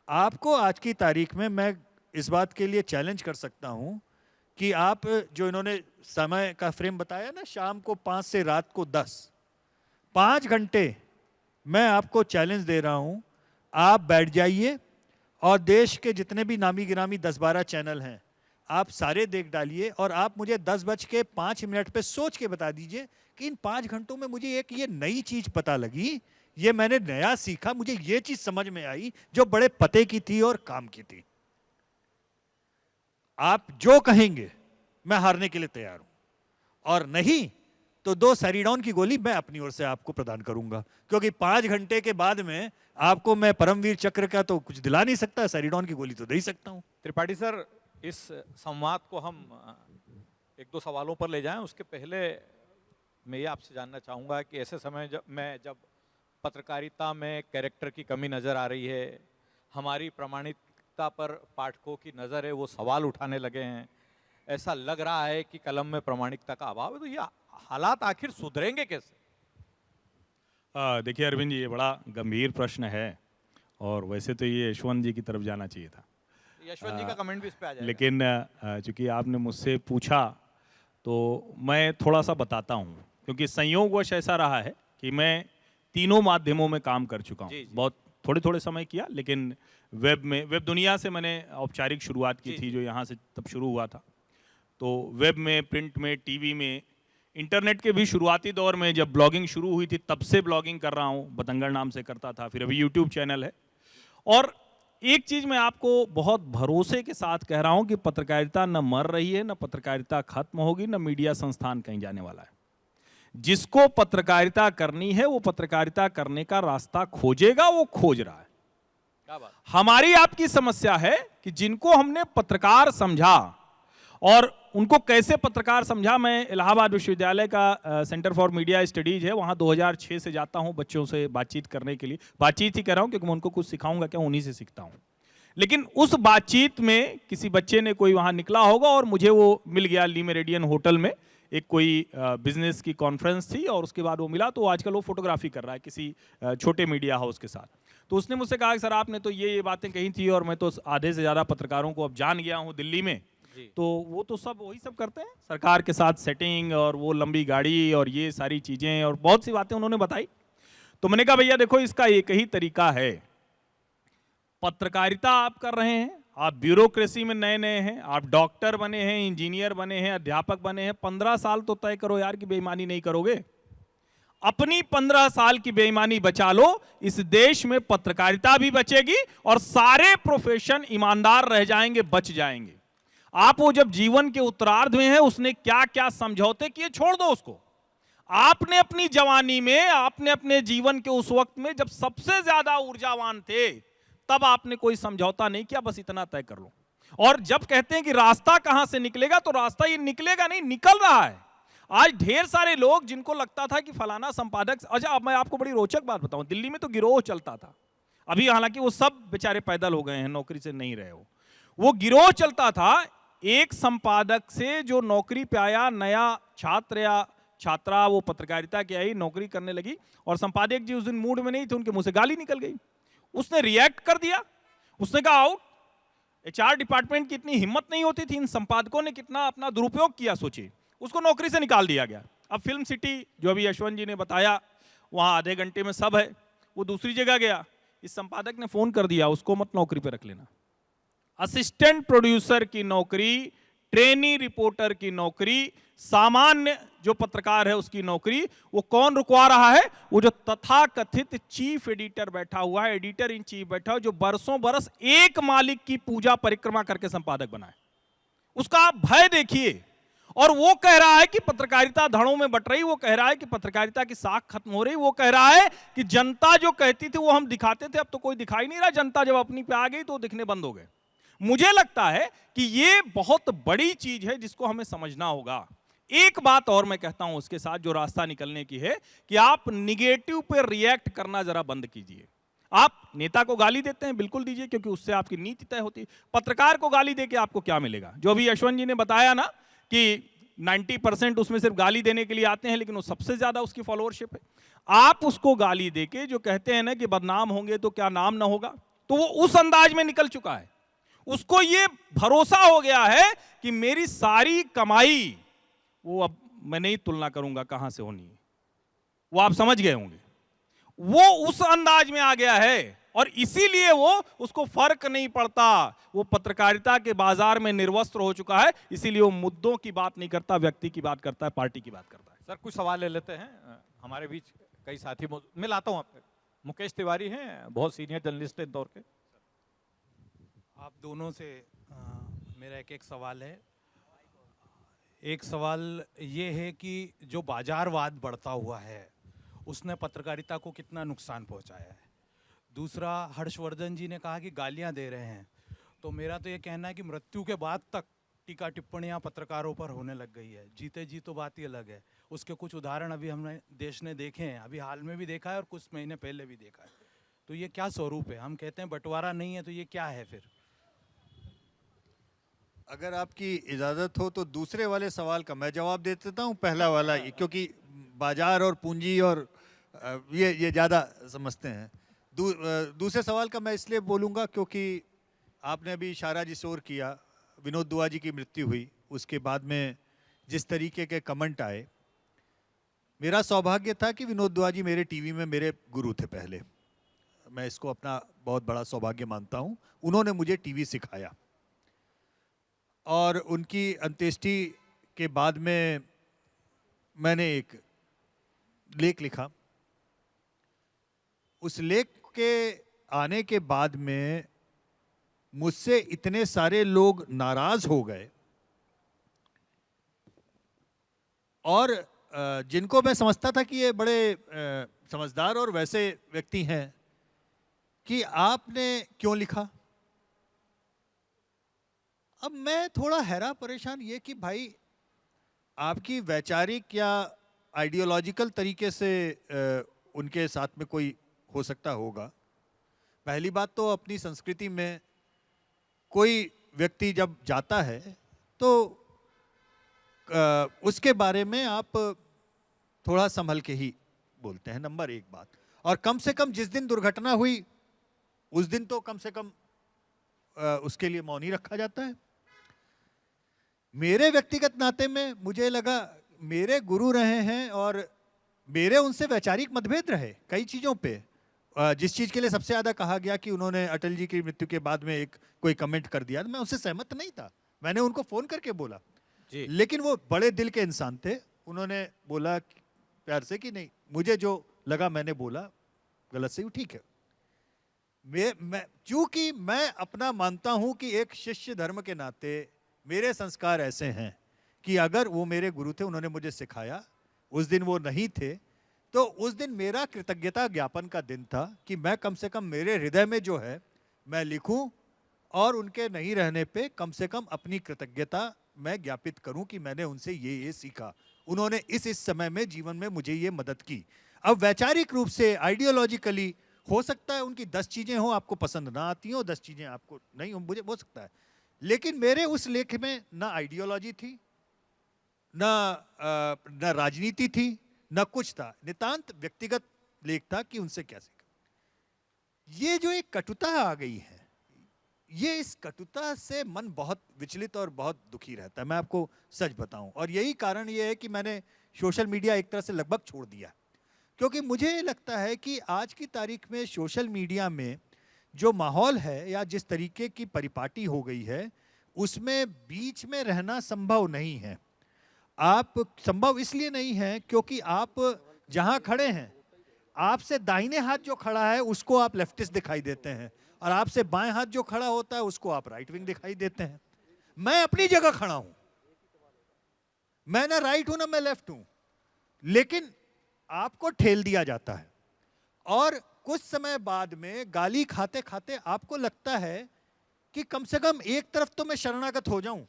आपको आज की तारीख में मैं इस बात के लिए चैलेंज कर सकता हूं कि आप जो इन्होंने समय का फ्रेम बताया ना, शाम को 5 से रात को 10, 5 घंटे मैं आपको चैलेंज दे रहा हूं, आप बैठ जाइए और देश के जितने भी नामी गिरामी 10-12 चैनल हैं आप सारे देख डालिए और आप मुझे 10:05 पे सोच के बता दीजिए कि इन 5 घंटों में मुझे एक ये नई चीज पता लगी, ये मैंने नया सीखा, मुझे ये चीज समझ में आई जो बड़े पते की थी और काम की थी। आप जो कहेंगे मैं हारने के लिए तैयार हूं, और नहीं तो 2 सैरिडॉन की गोली मैं अपनी ओर से आपको प्रदान करूंगा, क्योंकि 5 घंटे के बाद में आपको मैं परमवीर चक्र का तो कुछ दिला नहीं सकता, सैरिडॉन की गोली तो दे ही सकता हूं। त्रिपाठी सर, इस संवाद को हम 1-2 सवालों पर ले जाएं, उसके पहले मैं ये आपसे जानना चाहूँगा कि ऐसे समय जब पत्रकारिता में कैरेक्टर की कमी नज़र आ रही है, हमारी प्रामाणिकता पर पाठकों की नज़र है वो सवाल उठाने लगे हैं, ऐसा लग रहा है कि कलम में प्रामाणिकता का अभाव है, तो ये हालात आखिर सुधरेंगे कैसे? देखिए अरविंद जी, ये बड़ा गंभीर प्रश्न है और वैसे तो ये यशवंत जी की तरफ जाना चाहिए था, यशवंत जी का कमेंट भी इस पे आ जाएगा। लेकिन चूंकि आपने मुझसे पूछा तो मैं थोड़ा सा बताता हूँ, क्योंकि संयोगवश ऐसा रहा है कि मैं तीनों माध्यमों में काम कर चुका हूँ। बहुत थोड़े थोड़े समय किया, लेकिन वेब दुनिया से मैंने औपचारिक शुरुआत की थी, जो यहाँ से तब शुरू हुआ था। तो वेब में, प्रिंट में, टीवी में, इंटरनेट के भी शुरुआती दौर में जब ब्लॉगिंग शुरू हुई थी तब से ब्लॉगिंग कर रहा हूँ, बतंगड़ नाम से करता था, फिर अभी यूट्यूब चैनल है। और एक चीज मैं आपको बहुत भरोसे के साथ कह रहा हूं कि पत्रकारिता न मर रही है, न पत्रकारिता खत्म होगी, न मीडिया संस्थान कहीं जाने वाला है। जिसको पत्रकारिता करनी है वो पत्रकारिता करने का रास्ता खोजेगा, वो खोज रहा है। क्या बात? हमारी आपकी समस्या है कि जिनको हमने पत्रकार समझा, और उनको कैसे पत्रकार समझा, मैं इलाहाबाद विश्वविद्यालय का सेंटर फॉर मीडिया स्टडीज है, वहाँ 2006 से जाता हूँ बच्चों से बातचीत करने के लिए। बातचीत ही कर रहा हूँ क्योंकि मैं उनको कुछ सिखाऊंगा क्या, उन्हीं से सीखता हूँ। लेकिन उस बातचीत में किसी बच्चे ने कोई वहाँ निकला होगा और मुझे वो मिल गया ली मेरिडियन होटल में, एक कोई बिजनेस की कॉन्फ्रेंस थी और उसके बाद वो मिला। तो आजकल वो फोटोग्राफी कर रहा है किसी छोटे मीडिया हाउस के साथ। तो उसने मुझसे कहा कि सर आपने तो ये बातें कही थी और मैं तो आधे से ज़्यादा पत्रकारों को अब जान गया हूँ दिल्ली में, तो वो तो सब वही सब करते हैं, सरकार के साथ सेटिंग और वो लंबी गाड़ी और ये सारी चीजें और बहुत सी बातें उन्होंने बताई। तो मैंने कहा भैया देखो, इसका एक ही तरीका है, पत्रकारिता आप कर रहे हैं, आप ब्यूरोक्रेसी में नए नए हैं, आप डॉक्टर बने हैं, इंजीनियर बने हैं, अध्यापक बने हैं, 15 साल तो तय करो यार कि बेईमानी नहीं करोगे। अपनी 15 साल की बेईमानी बचा लो, इस देश में पत्रकारिता भी बचेगी और सारे प्रोफेशन ईमानदार रह जाएंगे, बच जाएंगे। आप वो जब जीवन के उत्तरार्ध में है, उसने क्या क्या समझौते किए छोड़ दो उसको। आपने अपनी जवानी में, आपने अपने जीवन के उस वक्त में जब सबसे ज्यादा ऊर्जावान थे, तब आपने कोई समझौता नहीं किया, बस इतना तय कर लो। और जब कहते हैं कि रास्ता कहां से निकलेगा, तो रास्ता ये निकलेगा नहीं, निकल रहा है। आज ढेर सारे लोग जिनको लगता था कि फलाना संपादक, अच्छा अब मैं आपको बड़ी रोचक बात बताऊं, दिल्ली में तो गिरोह चलता था, अभी हालांकि वो सब बेचारे पैदल हो गए हैं, नौकरी से नहीं रहे हो। वो गिरोह चलता था, एक संपादक से जो नौकरी पे आया, नया छात्र या छात्रा, वो पत्रकारिता की आई, नौकरी करने लगी, और संपादक जी उस दिन मूड में नहीं थे, उनके मुंह से गाली निकल गई। उसने रिएक्ट कर दिया, उसने कहा आउट। एचआर डिपार्टमेंट की इतनी हिम्मत नहीं होती थी, इन संपादकों ने कितना अपना दुरुपयोग किया सोचिए। उसको नौकरी से निकाल दिया गया। अब फिल्म सिटी जो अभी यशवंत जी ने बताया, वहां आधे घंटे में सब है, वो दूसरी जगह गया। इस संपादक ने फोन कर दिया, उसको मत नौकरी पे रख लेना। असिस्टेंट प्रोड्यूसर की नौकरी, ट्रेनी रिपोर्टर की नौकरी, सामान्य जो पत्रकार है उसकी नौकरी, वो कौन रुकवा रहा है? वो जो तथाकथित चीफ एडिटर बैठा हुआ है, एडिटर इन चीफ बैठा है, जो बरसों बरस एक मालिक की पूजा परिक्रमा करके संपादक बना है। उसका आप भय देखिए। और वो कह रहा है कि पत्रकारिता धड़ों में बट रही, वो कह रहा है कि पत्रकारिता की साख खत्म हो रही, वो कह रहा है कि जनता जो कहती थी वो हम दिखाते थे, अब तो कोई दिखाई नहीं रहा, जनता जब अपनी पे आ गई तो दिखने बंद हो गए। मुझे लगता है कि ये बहुत बड़ी चीज है जिसको हमें समझना होगा। एक बात और मैं कहता हूं उसके साथ, जो रास्ता निकलने की है, कि आप निगेटिव पे रिएक्ट करना जरा बंद कीजिए। आप नेता को गाली देते हैं, बिल्कुल दीजिए, क्योंकि उससे आपकी नीति तय होती है। पत्रकार को गाली देके आपको क्या मिलेगा? जो अभी यशवंत जी ने बताया ना कि 90% उसमें सिर्फ गाली देने के लिए आते हैं, लेकिन वो सबसे ज्यादा उसकी फॉलोअरशिप है। आप उसको गाली देके जो कहते हैं ना कि बदनाम होंगे तो क्या नाम ना होगा, तो वो उस अंदाज में निकल चुका है। उसको ये भरोसा हो गया है कि मेरी सारी कमाई, वो अब मैं नहीं तुलना करूंगा कहां से होनी है, वो आप समझ गए होंगे, वो उस अंदाज में आ गया है। और इसीलिए वो, उसको फर्क नहीं पड़ता, वो पत्रकारिता के बाजार में निर्वस्त्र हो चुका है। इसीलिए वो मुद्दों की बात नहीं करता, व्यक्ति की बात करता है, पार्टी की बात करता है। सर कुछ सवाल ले लेते हैं, हमारे बीच कई साथी मैं लाता हूं आपके। मुकेश तिवारी हैं, बहुत सीनियर जर्नलिस्ट हैं इंदौर के। आप दोनों से मेरा एक सवाल है। एक सवाल ये है कि जो बाजारवाद बढ़ता हुआ है उसने पत्रकारिता को कितना नुकसान पहुंचाया है। दूसरा, हर्षवर्धन जी ने कहा कि गालियां दे रहे हैं, तो मेरा तो ये कहना है कि मृत्यु के बाद तक टीका टिप्पणियां पत्रकारों पर होने लग गई है। जीते जी तो बात ही अलग है। उसके कुछ उदाहरण अभी हमने देश ने देखे हैं, अभी हाल में भी देखा है और कुछ महीने पहले भी देखा है। तो ये क्या स्वरूप है? हम कहते हैं बंटवारा नहीं है, तो ये क्या है फिर? अगर आपकी इजाज़त हो तो दूसरे वाले सवाल का मैं जवाब दे देता हूँ, पहला वाला क्योंकि बाजार और पूंजी और ये ज़्यादा समझते हैं। दूसरे सवाल का मैं इसलिए बोलूँगा क्योंकि आपने अभी इशारा जिस ओर किया, विनोद दुआ जी की मृत्यु हुई, उसके बाद में जिस तरीके के कमेंट आए, मेरा सौभाग्य था कि विनोद दुआ जी मेरे टीवी में मेरे गुरु थे पहले। मैं इसको अपना बहुत बड़ा सौभाग्य मानता हूँ। उन्होंने मुझे टीवी सिखाया और उनकी अंत्येष्टि के बाद में मैंने एक लेख लिखा। उस लेख के आने के बाद में मुझसे इतने सारे लोग नाराज हो गए और जिनको मैं समझता था कि ये बड़े समझदार और वैसे व्यक्ति हैं कि आपने क्यों लिखा। अब मैं थोड़ा हैरान परेशान ये कि भाई आपकी वैचारिक या आइडियोलॉजिकल तरीके से उनके साथ में कोई हो सकता होगा। पहली बात तो अपनी संस्कृति में कोई व्यक्ति जब जाता है तो उसके बारे में आप थोड़ा संभल के ही बोलते हैं, नंबर एक बात। और कम से कम जिस दिन दुर्घटना हुई उस दिन तो कम से कम उसके लिए मौन ही रखा जाता है। मेरे व्यक्तिगत नाते में मुझे लगा मेरे गुरु रहे हैं और मेरे उनसे वैचारिक मतभेद रहे कई चीज़ों पे। जिस चीज़ के लिए सबसे ज़्यादा कहा गया कि उन्होंने अटल जी की मृत्यु के बाद में एक कोई कमेंट कर दिया, मैं उससे सहमत नहीं था। मैंने उनको फ़ोन करके बोला जी। लेकिन वो बड़े दिल के इंसान थे, उन्होंने बोला प्यार से कि नहीं, मुझे जो लगा मैंने बोला, गलत सही ठीक है। मैं चूंकि मैं अपना मानता हूं कि एक शिष्य धर्म के नाते मेरे संस्कार ऐसे हैं कि अगर वो मेरे गुरु थे, उन्होंने मुझे सिखाया, उस दिन वो नहीं थे, तो उस दिन मेरा कृतज्ञता ज्ञापन का दिन था कि मैं कम से कम मेरे हृदय में जो है मैं लिखूं और उनके नहीं रहने पे कम से कम अपनी कृतज्ञता मैं ज्ञापित करूं कि मैंने उनसे ये सीखा। उन्होंने इस समय में जीवन में मुझे ये मदद की। अब वैचारिक रूप से आइडियोलॉजिकली हो सकता है उनकी 10 चीज़ें हो, आपको पसंद ना आती हो, 10 चीज़ें आपको नहीं हो, मुझे हो सकता है। लेकिन मेरे उस लेख में ना आइडियोलॉजी थी, ना राजनीति थी, न कुछ था। नितांत व्यक्तिगत लेख था कि उनसे क्या सीखा। ये जो एक कटुता आ गई है, ये इस कटुता से मन बहुत विचलित और बहुत दुखी रहता है, मैं आपको सच बताऊं। और यही कारण ये है कि मैंने सोशल मीडिया एक तरह से लगभग छोड़ दिया, क्योंकि मुझे लगता है कि आज की तारीख में सोशल मीडिया में जो माहौल है या जिस तरीके की परिपाटी हो गई है, उसमें बीच में रहना संभव नहीं है। आप संभव इसलिए नहीं है क्योंकि आप जहां खड़े हैं, आपसे दाहिने हाथ जो खड़ा है उसको आप लेफ्टिस्ट दिखाई देते हैं और आपसे बाएं हाथ जो खड़ा होता है उसको आप राइट विंग दिखाई देते हैं। मैं अपनी जगह खड़ा हूं, मैं ना राइट हूं ना मैं लेफ्ट हूं, लेकिन आपको ठेल दिया जाता है और कुछ समय बाद में गाली खाते खाते आपको लगता है कि कम से कम एक तरफ तो मैं शरणागत हो जाऊं।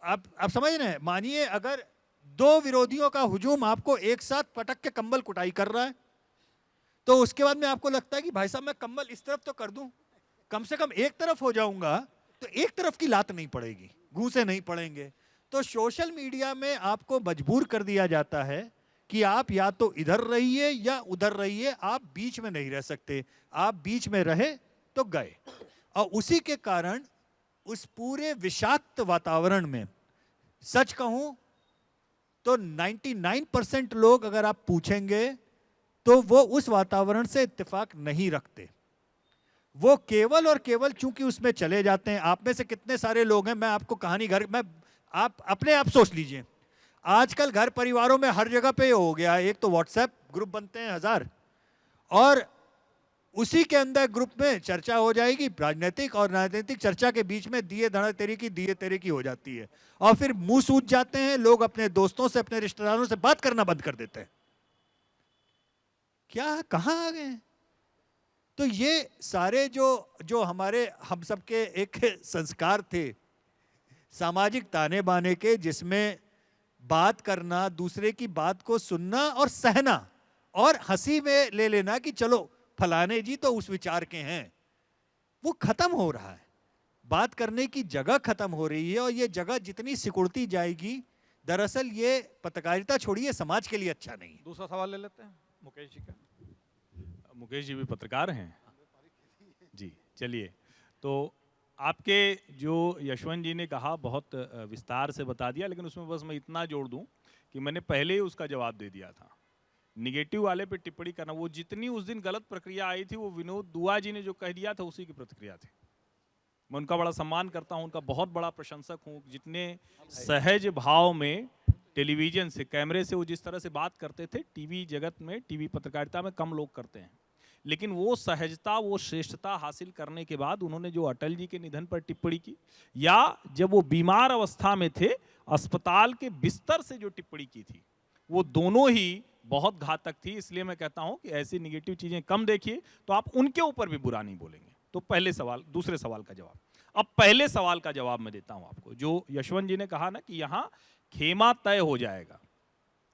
आप समझ रहे हैं? मानिए अगर 2 विरोधियों का हुजूम आपको एक साथ पटक के कंबल कुटाई कर रहा है, तो उसके बाद में आपको लगता है कि भाई साहब मैं कंबल इस तरफ तो कर दूं, कम से कम एक तरफ हो जाऊंगा तो एक तरफ की लात नहीं पड़ेगी, घूंसे नहीं पड़ेंगे। तो सोशल मीडिया में आपको मजबूर कर दिया जाता है कि आप या तो इधर रहिए या उधर रहिए, आप बीच में नहीं रह सकते। आप बीच में रहे तो गए। और उसी के कारण उस पूरे विषाक्त वातावरण में सच कहूं तो 99% लोग अगर आप पूछेंगे तो वो उस वातावरण से इत्तेफाक नहीं रखते। वो केवल और केवल चूंकि उसमें चले जाते हैं। आप में से कितने सारे लोग हैं, मैं आपको कहानी आप अपने आप सोच लीजिए। आजकल घर परिवारों में हर जगह पे हो गया है, एक तो व्हाट्सएप ग्रुप बनते हैं 1000, और उसी के अंदर ग्रुप में चर्चा हो जाएगी, राजनीतिक और राजनीतिक चर्चा के बीच में दिए धड़ा तेरी की दिए तेरे की हो जाती है, और फिर मुंह सूज जाते हैं लोग, अपने दोस्तों से अपने रिश्तेदारों से बात करना बंद कर देते हैं। क्या कहां आ गए? तो ये सारे जो हमारे हम सबके एक संस्कार थे सामाजिक ताने बाने के, जिसमें बात करना, दूसरे की बात को सुनना और सहना और हंसी में ले लेना कि चलो फलाने जी तो उस विचार के हैं, वो खत्म हो रहा है। बात करने की जगह खत्म हो रही है, और ये जगह जितनी सिकुड़ती जाएगी, दरअसल ये पत्रकारिता छोड़िए समाज के लिए अच्छा नहीं है। दूसरा सवाल ले लेते हैं मुकेश जी का। मुकेश जी भी पत्रकार हैं जी। चलिए, तो आपके जो यशवंत जी ने कहा बहुत विस्तार से बता दिया, लेकिन उसमें बस मैं इतना जोड़ दूं कि मैंने पहले ही उसका जवाब दे दिया था। निगेटिव वाले पे टिप्पणी करना, वो जितनी उस दिन गलत प्रक्रिया आई थी, वो विनोद दुआ जी ने जो कह दिया था उसी की प्रतिक्रिया थी। मैं उनका बड़ा सम्मान करता हूं, उनका बहुत बड़ा प्रशंसक हूं। जितने सहज भाव में टेलीविजन से, कैमरे से वो जिस तरह से बात करते थे, टीवी जगत में, टीवी पत्रकारिता में कम लोग करते हैं। लेकिन वो सहजता, वो श्रेष्ठता हासिल करने के बाद उन्होंने जो अटल जी के निधन पर टिप्पणी की, या जब वो बीमार अवस्था में थे अस्पताल के बिस्तर से जो टिप्पणी की थी, वो दोनों ही बहुत घातक थी। इसलिए मैं कहता हूं कि ऐसी निगेटिव चीजें कम देखिए, तो आप उनके ऊपर भी बुरा नहीं बोलेंगे। तो पहले सवाल, दूसरे सवाल का जवाब। अब पहले सवाल का जवाब मैं देता हूं आपको। जो यशवंत जी ने कहा ना कि यहां खेमा तय हो जाएगा,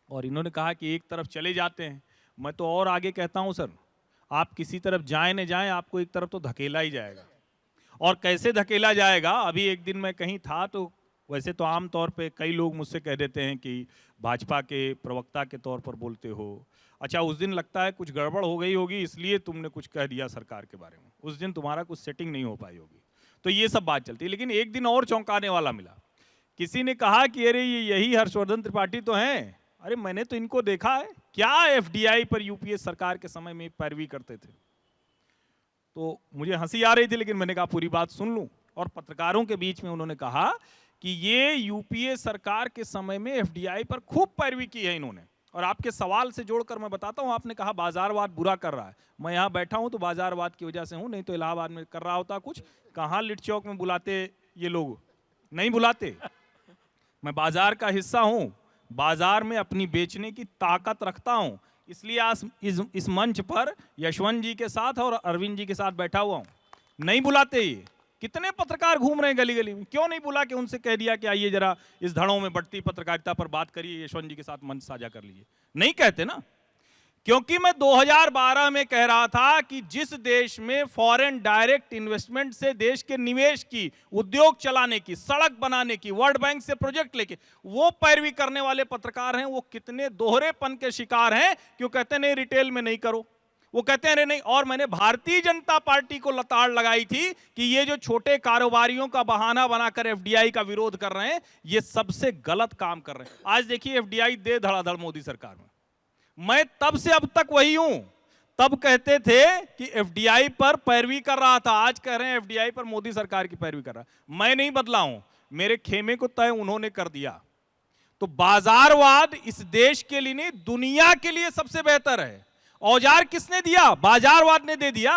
और इन्होंने कहा कि एक तरफ चले जाते हैं, मैं तो और आगे कहता हूं सर, आप किसी तरफ जाएं न जाएं, आपको एक तरफ तो धकेला ही जाएगा। और कैसे धकेला जाएगा? अभी एक दिन मैं कहीं था, तो वैसे तो आम तौर पे कई लोग मुझसे कह देते हैं कि भाजपा के प्रवक्ता के तौर पर बोलते हो, अच्छा उस दिन लगता है कुछ गड़बड़ हो गई होगी इसलिए तुमने कुछ कह दिया सरकार के बारे में, उस दिन तुम्हारा कुछ सेटिंग नहीं हो पाई होगी। तो ये सब बात चलती है। लेकिन एक दिन और चौंकाने वाला मिला। किसी ने कहा कि अरे ये यही हर्षवर्धन त्रिपाठी तो हैं। अरे मैंने तो इनको देखा है, क्या एफडीआई पर यूपीए सरकार के समय में पैरवी करते थे। तो मुझे हंसी आ रही थी, लेकिन मैंने कहा पूरी बात सुन लूं। और पत्रकारों के बीच में उन्होंने कहा कि ये यूपीए सरकार के समय में एफडीआई पर खूब पैरवी की है इन्होंने। और आपके सवाल से जोड़कर मैं बताता हूं, आपने कहा बाजारवाद बुरा कर रहा है। मैं यहां बैठा हूं तो बाजारवाद की वजह से हूं, नहीं तो इलाहाबाद में कर रहा होता कुछ। कहां लिट चौक में बुलाते ये लोग, नहीं बुलाते। मैं बाजार का हिस्सा हूं, बाजार में अपनी बेचने की ताकत रखता हूं, इसलिए आज इस मंच पर यशवंत जी के साथ और अरविंद जी के साथ बैठा हुआ हूं। नहीं बुलाते ये। कितने पत्रकार घूम रहे हैं गली गली में, क्यों नहीं बुला के उनसे कह दिया कि आइए जरा इस धड़ों में बढ़ती पत्रकारिता पर बात करिए, यशवंत जी के साथ मंच साझा कर लीजिए। नहीं कहते ना, क्योंकि मैं 2012 में कह रहा था कि जिस देश में फॉरेन डायरेक्ट इन्वेस्टमेंट से देश के निवेश की, उद्योग चलाने की, सड़क बनाने की, वर्ल्ड बैंक से प्रोजेक्ट लेके वो पैरवी करने वाले पत्रकार हैं, वो कितने दोहरेपन के शिकार हैं। क्यों कहते नहीं रिटेल में नहीं करो, वो कहते हैं अरे नहीं। और मैंने भारतीय जनता पार्टी को लताड़ लगाई थी कि ये जो छोटे कारोबारियों का बहाना बनाकर एफडीआई का विरोध कर रहे हैं, ये सबसे गलत काम कर रहे हैं। आज देखिए एफडीआई दे धड़ाधड़ मोदी सरकार में। मैं तब से अब तक वही हूं। तब कहते थे कि एफडीआई पर पैरवी कर रहा था, आज कह रहे हैं एफडीआई पर मोदी सरकार की पैरवी कर रहा है। मैं नहीं बदला हूं, मेरे खेमे को तय उन्होंने कर दिया। तो बाजारवाद इस देश के लिए नहीं, दुनिया के लिए सबसे बेहतर है। औजार किसने दिया? बाजारवाद ने दे दिया।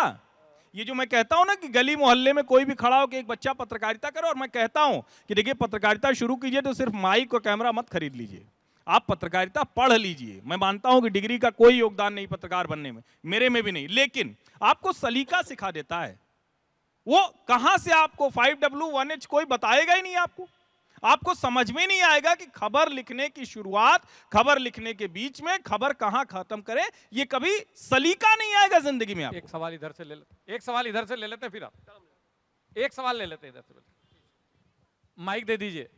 ये जो मैं कहता हूं ना कि गली मोहल्ले में कोई भी खड़ा हो कि एक बच्चा पत्रकारिता करे, और मैं कहता हूं कि देखिए पत्रकारिता शुरू कीजिए तो सिर्फ माइक और कैमरा मत खरीद लीजिए, आप पत्रकारिता पढ़ लीजिए। मैं मानता हूं कि डिग्री का कोई योगदान नहीं पत्रकार बनने में, मेरे में भी नहीं, लेकिन आपको सलीका सिखा देता है। वो कहां से आपको 5W1H कोई बताएगा ही नहीं आपको। आपको समझ में नहीं आएगा कि खबर लिखने की शुरुआत, खबर लिखने के बीच में खबर कहां खत्म करें, ये कभी सलीका नहीं आएगा जिंदगी में। आप एक सवाल इधर से ले लेते, एक सवाल इधर से ले लेते, फिर आप एक सवाल ले लेते इधर से। माइक दे दीजिए।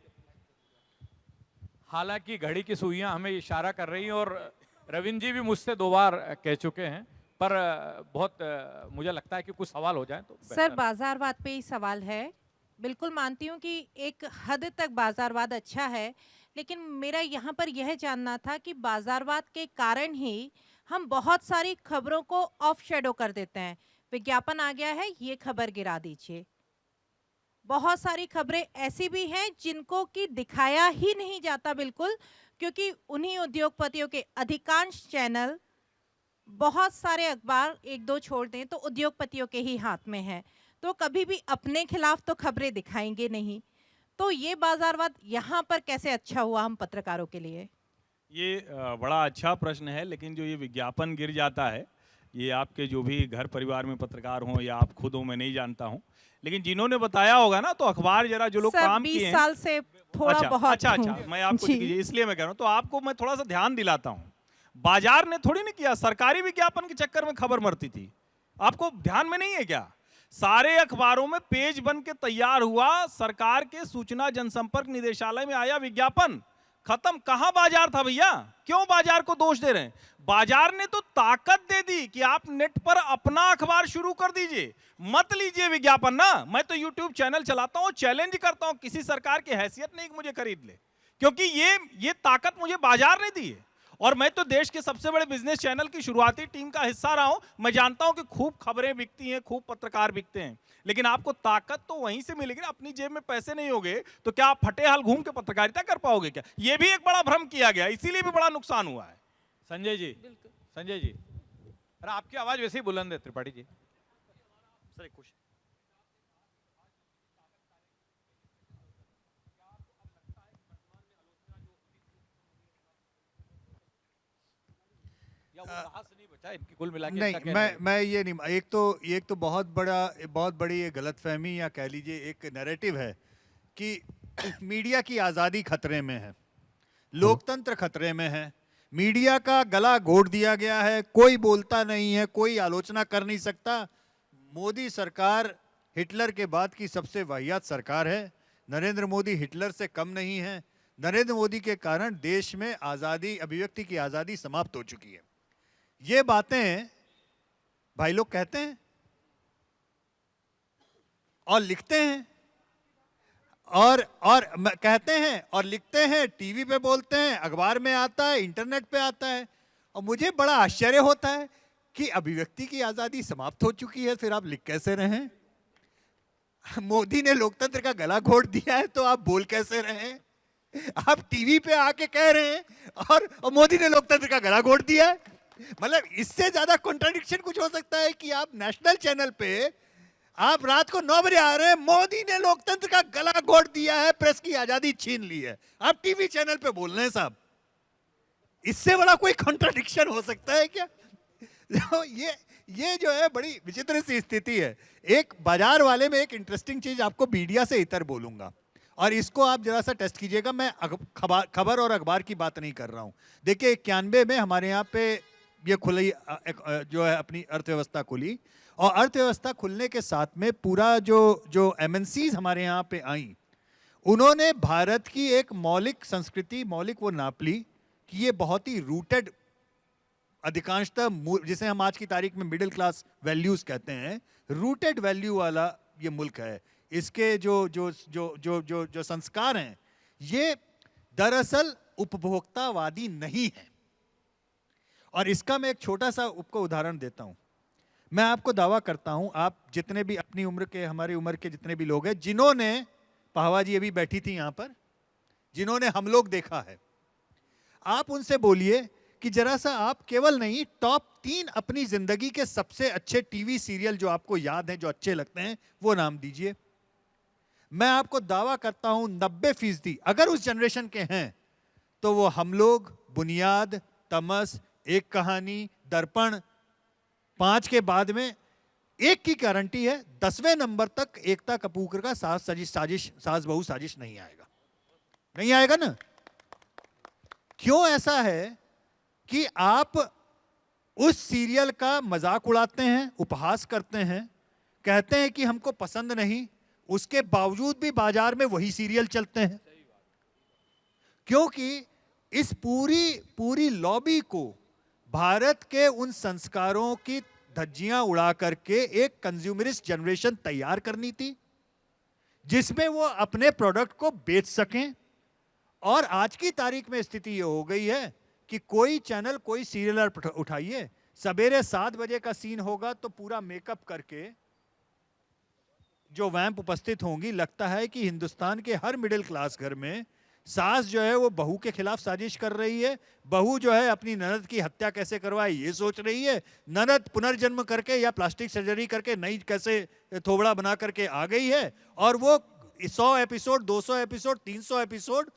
हालांकि घड़ी की सुइयां हमें इशारा कर रही हैं और रविंद्र जी भी मुझसे 2 बार कह चुके हैं, पर बहुत मुझे लगता है कि कुछ सवाल हो जाए तो सर बेहतर है। बाजारवाद पे ही सवाल है। बिल्कुल मानती हूँ कि एक हद तक बाजारवाद अच्छा है, लेकिन मेरा यहाँ पर यह जानना था कि बाजारवाद के कारण ही हम बहुत सारी खबरों को ऑफ शेडो कर देते हैं। विज्ञापन आ गया है, ये खबर गिरा दीजिए। बहुत सारी खबरें ऐसी भी हैं जिनको कि दिखाया ही नहीं जाता बिल्कुल, क्योंकि उन्हीं उद्योगपतियों के अधिकांश चैनल, बहुत सारे अखबार एक दो छोड़ दें तो उद्योगपतियों के ही हाथ में है, तो कभी भी अपने खिलाफ तो खबरें दिखाएंगे नहीं। तो ये बाजारवाद यहाँ पर कैसे अच्छा हुआ हम पत्रकारों के लिए? ये बड़ा अच्छा प्रश्न है, लेकिन जो ये विज्ञापन गिर जाता है, ये आपके जो भी घर परिवार में पत्रकार हों या आप खुद हो, मैं नहीं जानता हूँ, लेकिन जिन्होंने बताया होगा ना, तो अखबार जरा जो लोग सर काम 20 किए हैं। साल से थोड़ा अच्छा बहुत अच्छा अच्छा, हूँ। मैं आपको जी। कीजिए, इसलिए मैं कह रहा हूँ, तो आपको मैं थोड़ा सा ध्यान दिलाता हूँ। बाजार ने थोड़ी ना किया, सरकारी विज्ञापन के चक्कर में खबर मरती थी। आपको ध्यान में नहीं है क्या? सारे अखबारों में पेज बन के तैयार हुआ, सरकार के सूचना जनसंपर्क निदेशालय में आया विज्ञापन, खत्म। कहां बाजार था भैया? क्यों बाजार को दोष दे रहे हैं? बाजार ने तो ताकत दे दी कि आप नेट पर अपना अखबार शुरू कर दीजिए, मत लीजिए विज्ञापन ना। मैं तो यूट्यूब चैनल चलाता हूं, चैलेंज करता हूं, किसी सरकार की हैसियत नहीं कि मुझे खरीद ले, क्योंकि ये ताकत मुझे बाजार ने दी है। और मैं तो देश के सबसे बड़े बिजनेस चैनल की शुरुआती टीम का हिस्सा रहा हूं। मैं जानता हूं कि खूब खबरें बिकती हैं, खूब पत्रकार बिकते हैं, लेकिन आपको ताकत तो वहीं से मिलेगी ना। अपनी जेब में पैसे नहीं होंगे तो क्या आप फटे हाल घूम के पत्रकारिता कर पाओगे क्या? ये भी एक बड़ा भ्रम किया गया, इसीलिए भी बड़ा नुकसान हुआ है। संजय जी, संजय जी, अरे आपकी आवाज वैसे ही बुलंद है त्रिपाठी जी। सर कुछ या वो राहत से नहीं बचा इनकी कुल मिला के नहीं, इनका कहना है। मैं ये नहीं, एक तो बहुत बड़ी ये गलतफहमी या कह लीजिए एक नैरेटिव है कि मीडिया की आज़ादी खतरे में है, लोकतंत्र खतरे में है, मीडिया का गला घोट दिया गया है, कोई बोलता नहीं है, कोई आलोचना कर नहीं सकता। मोदी सरकार हिटलर के बाद की सबसे वाहियात सरकार है। नरेंद्र मोदी हिटलर से कम नहीं है। नरेंद्र मोदी के कारण देश में आज़ादी, अभिव्यक्ति की आज़ादी समाप्त हो चुकी है। ये बातें भाई लोग कहते हैं और लिखते हैं और कहते हैं और लिखते हैं, टीवी पे बोलते हैं, अखबार में आता है, इंटरनेट पे आता है, और मुझे बड़ा आश्चर्य होता है कि अभिव्यक्ति की आज़ादी समाप्त हो चुकी है, फिर आप लिख कैसे रहे हैं? मोदी ने लोकतंत्र का गला घोट दिया है तो आप बोल कैसे रहे हैं? आप टीवी पे आके कह रहे हैं और मोदी ने लोकतंत्र का गला घोट दिया है। मतलब इससे ज्यादा कॉन्ट्राडिक्शन कुछ हो सकता है कि आप नेशनल चैनल पे आप रात को 9 बजे आ रहे हैं, मोदी ने लोकतंत्र का गला घोट दिया है, प्रेस की आजादी छीन ली है, आप टीवी चैनल पे बोल रहे हैं साहब। इससे बड़ा कोई कॉन्ट्राडिक्शन हो सकता है क्या? तो ये जो है बड़ी विचित्र सी स्थिति है। एक बाजार वाले में एक इंटरेस्टिंग चीज आपको मीडिया से इतर बोलूंगा, और इसको आप जरा सा टेस्ट कीजिएगा। मैं खबर और अखबार की बात नहीं कर रहा हूं। देखिए 91 में हमारे यहाँ पे ये खुली जो है अपनी अर्थव्यवस्था खुली, और अर्थव्यवस्था खुलने के साथ में पूरा जो एमएनसीज हमारे यहाँ पे आई, उन्होंने भारत की एक मौलिक संस्कृति, मौलिक वो नाप ली कि ये बहुत ही रूटेड, अधिकांशतः जिसे हम आज की तारीख में मिडिल क्लास वैल्यूज कहते हैं, रूटेड वैल्यू वाला ये मुल्क है। इसके जो संस्कार हैं ये दरअसल उपभोक्तावादी नहीं है। और इसका मैं एक छोटा सा आपको उदाहरण देता हूं। मैं आपको दावा करता हूं, आप जितने भी अपनी उम्र के, हमारी उम्र के जितने भी लोग हैं, जिन्होंने, पाहवा जी अभी बैठी थी यहां पर, जिन्होंने हम लोग देखा है, आप उनसे बोलिए कि जरा सा आप केवल नहीं, टॉप 3 अपनी जिंदगी के सबसे अच्छे टीवी सीरियल जो आपको याद हैं, जो अच्छे लगते हैं, वो नाम दीजिए। मैं आपको दावा करता हूं 90% अगर उस जनरेशन के हैं तो वो हम लोग, बुनियाद, तमस, एक कहानी, दर्पण, 5 के बाद में एक की गारंटी है, 10वें नंबर तक एकता कपूर का सास बहू साजिश नहीं आएगा। नहीं आएगा ना? क्यों ऐसा है कि आप उस सीरियल का मजाक उड़ाते हैं, उपहास करते हैं, कहते हैं कि हमको पसंद नहीं, उसके बावजूद भी बाजार में वही सीरियल चलते हैं। क्योंकि इस पूरी लॉबी को भारत के उन संस्कारों की धज्जियां उड़ा करके एक कंज्यूमरिस्ट जनरेशन तैयार करनी थी जिसमें वो अपने प्रोडक्ट को बेच सकें। और आज की तारीख में स्थिति ये हो गई है कि कोई चैनल कोई सीरियल उठाइए, सवेरे 7 बजे का सीन होगा तो पूरा मेकअप करके जो वैम्प उपस्थित होंगी, लगता है कि हिंदुस्तान के हर मिडिल क्लास घर में सास जो है वो बहू के खिलाफ साजिश कर रही है, बहू जो है अपनी ननद की हत्या कैसे करवाए ये सोच रही है, ननद पुनर्जन्म करके या प्लास्टिक सर्जरी करके नई कैसे थोबड़ा बना करके आ गई है। और वो 100 एपिसोड, 200 एपिसोड, 300 एपिसोड,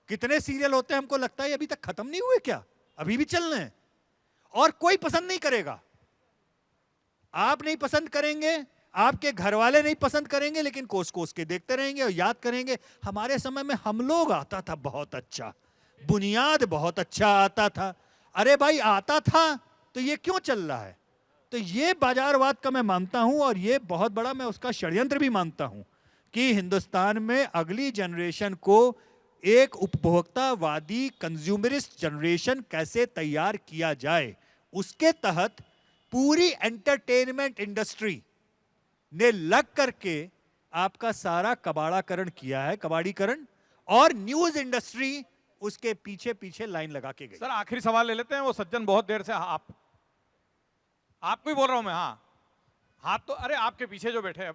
कितने सीरियल होते हैं हमको लगता है अभी तक खत्म नहीं हुए क्या, अभी भी चल रहे हैं। और कोई पसंद नहीं करेगा, आप नहीं पसंद करेंगे, आपके घर वाले नहीं पसंद करेंगे, लेकिन कोस कोस के देखते रहेंगे और याद करेंगे हमारे समय में हम लोग आता था बहुत अच्छा, बुनियाद बहुत अच्छा आता था। अरे भाई आता था तो ये क्यों चल रहा है? तो ये बाजारवाद का मैं मानता हूं और ये बहुत बड़ा मैं उसका षड्यंत्र भी मानता हूं कि हिंदुस्तान में अगली जनरेशन को एक उपभोक्तावादी कंज्यूमरिस्ट जनरेशन कैसे तैयार किया जाए, उसके तहत पूरी एंटरटेनमेंट इंडस्ट्री ने लग करके आपका सारा कबाड़ाकरण किया है, कबाड़ीकरण, और न्यूज इंडस्ट्री उसके पीछे पीछे लाइन लगा के गई। सर आखिरी सवाल ले लेते हैं, वो सज्जन बहुत देर से आपको ही बोल रहा हूं मैं। हाँ हाथ तो, अरे आपके पीछे जो बैठे हैं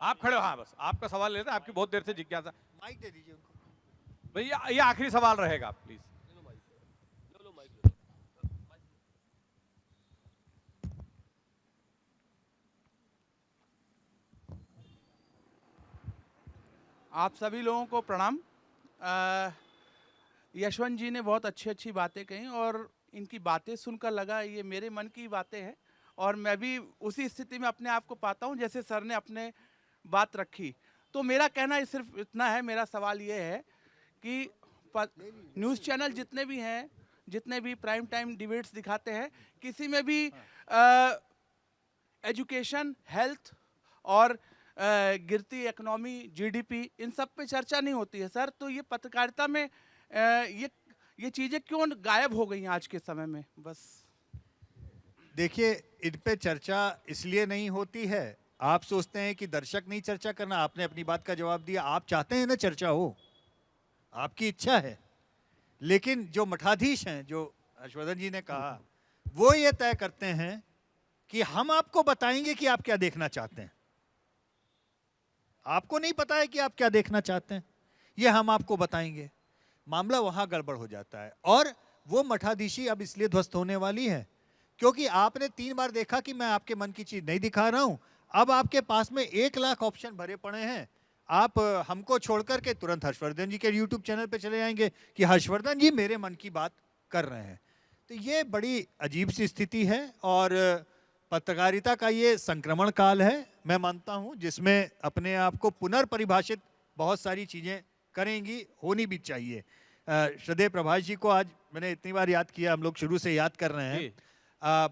आप खड़े हो, हाँ बस आपका सवाल लेते हैं, आपकी बहुत देर से जिज्ञासा। माइक दे दीजिए उनको भैया, ये आखिरी सवाल रहेगा प्लीज। आप सभी लोगों को प्रणाम। यशवंत जी ने बहुत अच्छी अच्छी बातें कही और इनकी बातें सुनकर लगा ये मेरे मन की बातें हैं और मैं भी उसी स्थिति में अपने आप को पाता हूं जैसे सर ने अपने बात रखी। तो मेरा कहना सिर्फ इतना है, मेरा सवाल ये है कि न्यूज़ चैनल जितने भी हैं, जितने भी प्राइम टाइम डिबेट्स दिखाते हैं, किसी में भी एजुकेशन, हेल्थ और गिरती इकोनॉमी, जीडीपी, इन सब पे चर्चा नहीं होती है सर। तो ये पत्रकारिता में ये चीज़ें क्यों गायब हो गई हैं आज के समय में? बस देखिए, इन पे चर्चा इसलिए नहीं होती है, आप सोचते हैं कि दर्शक नहीं चर्चा करना, आपने अपनी बात का जवाब दिया, आप चाहते हैं ना चर्चा हो, आपकी इच्छा है। लेकिन जो मठाधीश हैं, जो हर्षवर्धन जी ने कहा, वो ये तय करते हैं कि हम आपको बताएंगे कि आप क्या देखना चाहते हैं। आपको नहीं पता है कि आप क्या देखना चाहते हैं, ये हम आपको बताएंगे। मामला वहां गड़बड़ हो जाता है और वो मठाधीशी अब इसलिए ध्वस्त होने वाली है क्योंकि आपने 3 बार देखा कि मैं आपके मन की चीज नहीं दिखा रहा हूं। अब आपके पास में 1 लाख ऑप्शन भरे पड़े हैं, आप हमको छोड़कर के तुरंत हर्षवर्धन जी के YouTube चैनल पे चले जाएंगे कि हर्षवर्धन जी मेरे मन की बात कर रहे हैं। तो ये बड़ी अजीब सी स्थिति है और पत्रकारिता का ये संक्रमण काल है, मैं मानता हूं, जिसमें अपने आप को पुनर्परिभाषित बहुत सारी चीजें करेंगी, होनी भी चाहिए। श्रद्धेय प्रभाष जी को आज मैंने इतनी बार याद किया, हम लोग शुरू से याद कर रहे हैं।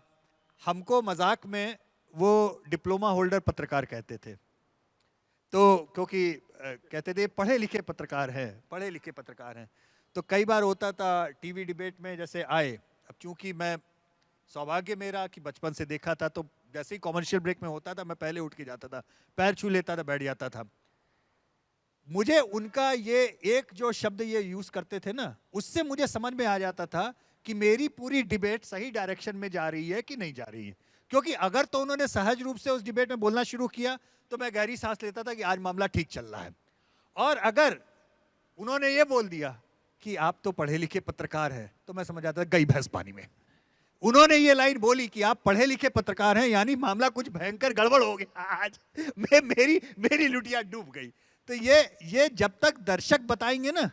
हमको मजाक में वो डिप्लोमा होल्डर पत्रकार कहते थे, तो क्योंकि कहते थे पढ़े लिखे पत्रकार हैं, पढ़े लिखे पत्रकार हैं। तो कई बार होता था टीवी डिबेट में जैसे आए, अब चूंकि मैं सौभाग्य मेरा कि बचपन से देखा था, तो जैसे ही कॉमर्शियल ब्रेक में होता था मैं पहले उठ के जाता था, पैर छू लेता था, बैठ जाता था। मुझे उनका ये एक जो शब्द ये यूज करते थे ना, उससे मुझे समझ में आ जाता था कि मेरी पूरी डिबेट सही डायरेक्शन में जा रही है कि नहीं जा रही है। क्योंकि अगर तो उन्होंने सहज रूप से उस डिबेट में बोलना शुरू किया तो मैं गहरी सांस लेता था कि आज मामला ठीक चल रहा है, और अगर उन्होंने ये बोल दिया कि आप तो पढ़े लिखे पत्रकार हैं तो मैं समझ आता था गई भैंस पानी में। उन्होंने ये लाइन बोली कि आप पढ़े लिखे पत्रकार हैं, यानी मामला कुछ भयंकर गड़बड़ हो गया, आज मेरी लुटिया डूब गई। तो ये जब तक दर्शक बताएंगे ना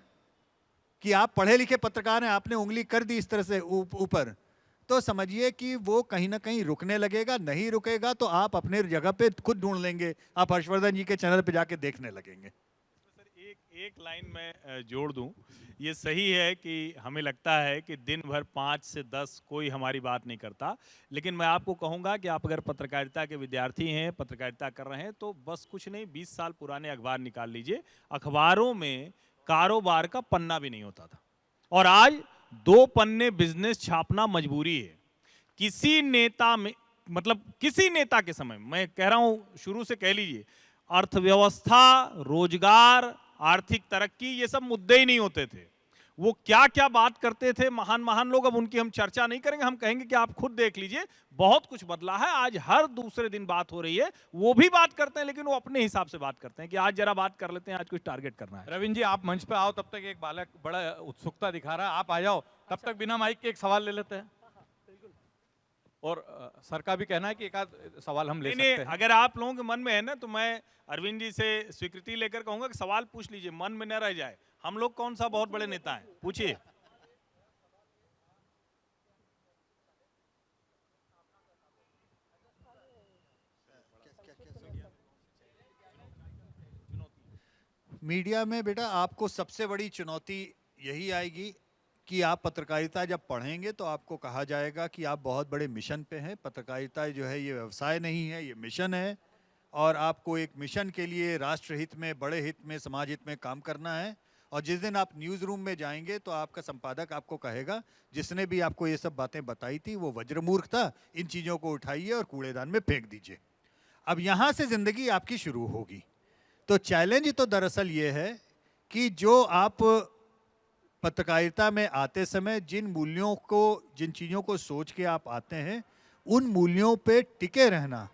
कि आप पढ़े लिखे पत्रकार हैं, आपने उंगली कर दी इस तरह से ऊपर, तो समझिए कि वो कहीं ना कहीं रुकने लगेगा। नहीं रुकेगा तो आप अपने जगह पे खुद ढूंढ लेंगे, आप हर्षवर्धन जी के चैनल पे जाके देखने लगेंगे। सर एक लाइन में जोड़ दूं, ये सही है कि हमें लगता है कि दिन भर 5 से 10 कोई हमारी बात नहीं करता, लेकिन मैं आपको कहूंगा कि आप अगर पत्रकारिता के विद्यार्थी हैं, पत्रकारिता कर रहे हैं, तो बस कुछ नहीं 20 साल पुराने अखबार निकाल लीजिए। अखबारों में कारोबार का पन्ना भी नहीं होता था। और आज 2 पन्ने बिजनेस छापना मजबूरी है। किसी नेता में, मतलब किसी नेता के समय, मैं कह रहा हूं शुरू से कह लीजिए, अर्थव्यवस्था, रोजगार, आर्थिक तरक्की, ये सब मुद्दे ही नहीं होते थे। वो क्या क्या बात करते थे महान महान लोग, अब उनकी हम चर्चा नहीं करेंगे। हम कहेंगे कि आप खुद देख लीजिए, बहुत कुछ बदला है। आज हर दूसरे दिन बात हो रही है, वो भी बात करते हैं, लेकिन वो अपने हिसाब से बात करते हैं कि आज जरा बात कर लेते हैं, आज कुछ टारगेट करना है। रविंद्र जी, आप मंच पे आओ, तब तक एक बालक बड़ा उत्सुकता दिखा रहा है, आप आ जाओ, तब तक बिना माइक के एक सवाल ले लेते हैं। और सर का भी कहना है कि एक आध सवाल हम ले सकते हैं। अगर आप लोगों के मन में है ना, तो मैं अरविंद जी से स्वीकृति लेकर कहूंगा कि सवाल पूछ लीजिए, मन में न रह जाए। हम लोग कौन सा बहुत बड़े नेता हैं, पूछिए। मीडिया में बेटा आपको सबसे बड़ी चुनौती यही आएगी कि आप पत्रकारिता जब पढ़ेंगे तो आपको कहा जाएगा कि आप बहुत बड़े मिशन पे हैं। पत्रकारिता जो है ये व्यवसाय नहीं है, ये मिशन है, और आपको एक मिशन के लिए राष्ट्र हित में, बड़े हित में, समाज हित में काम करना है। और जिस दिन आप न्यूज़ रूम में जाएंगे तो आपका संपादक आपको कहेगा जिसने भी आपको ये सब बातें बताई थी वो वज्रमूर्ख था, इन चीज़ों को उठाइए और कूड़ेदान में फेंक दीजिए। अब यहाँ से ज़िंदगी आपकी शुरू होगी। तो चैलेंज तो दरअसल ये है कि जो आप पत्रकारिता में आते समय जिन मूल्यों को, जिन चीज़ों को सोच के आप आते हैं, उन मूल्यों पे टिके रहना,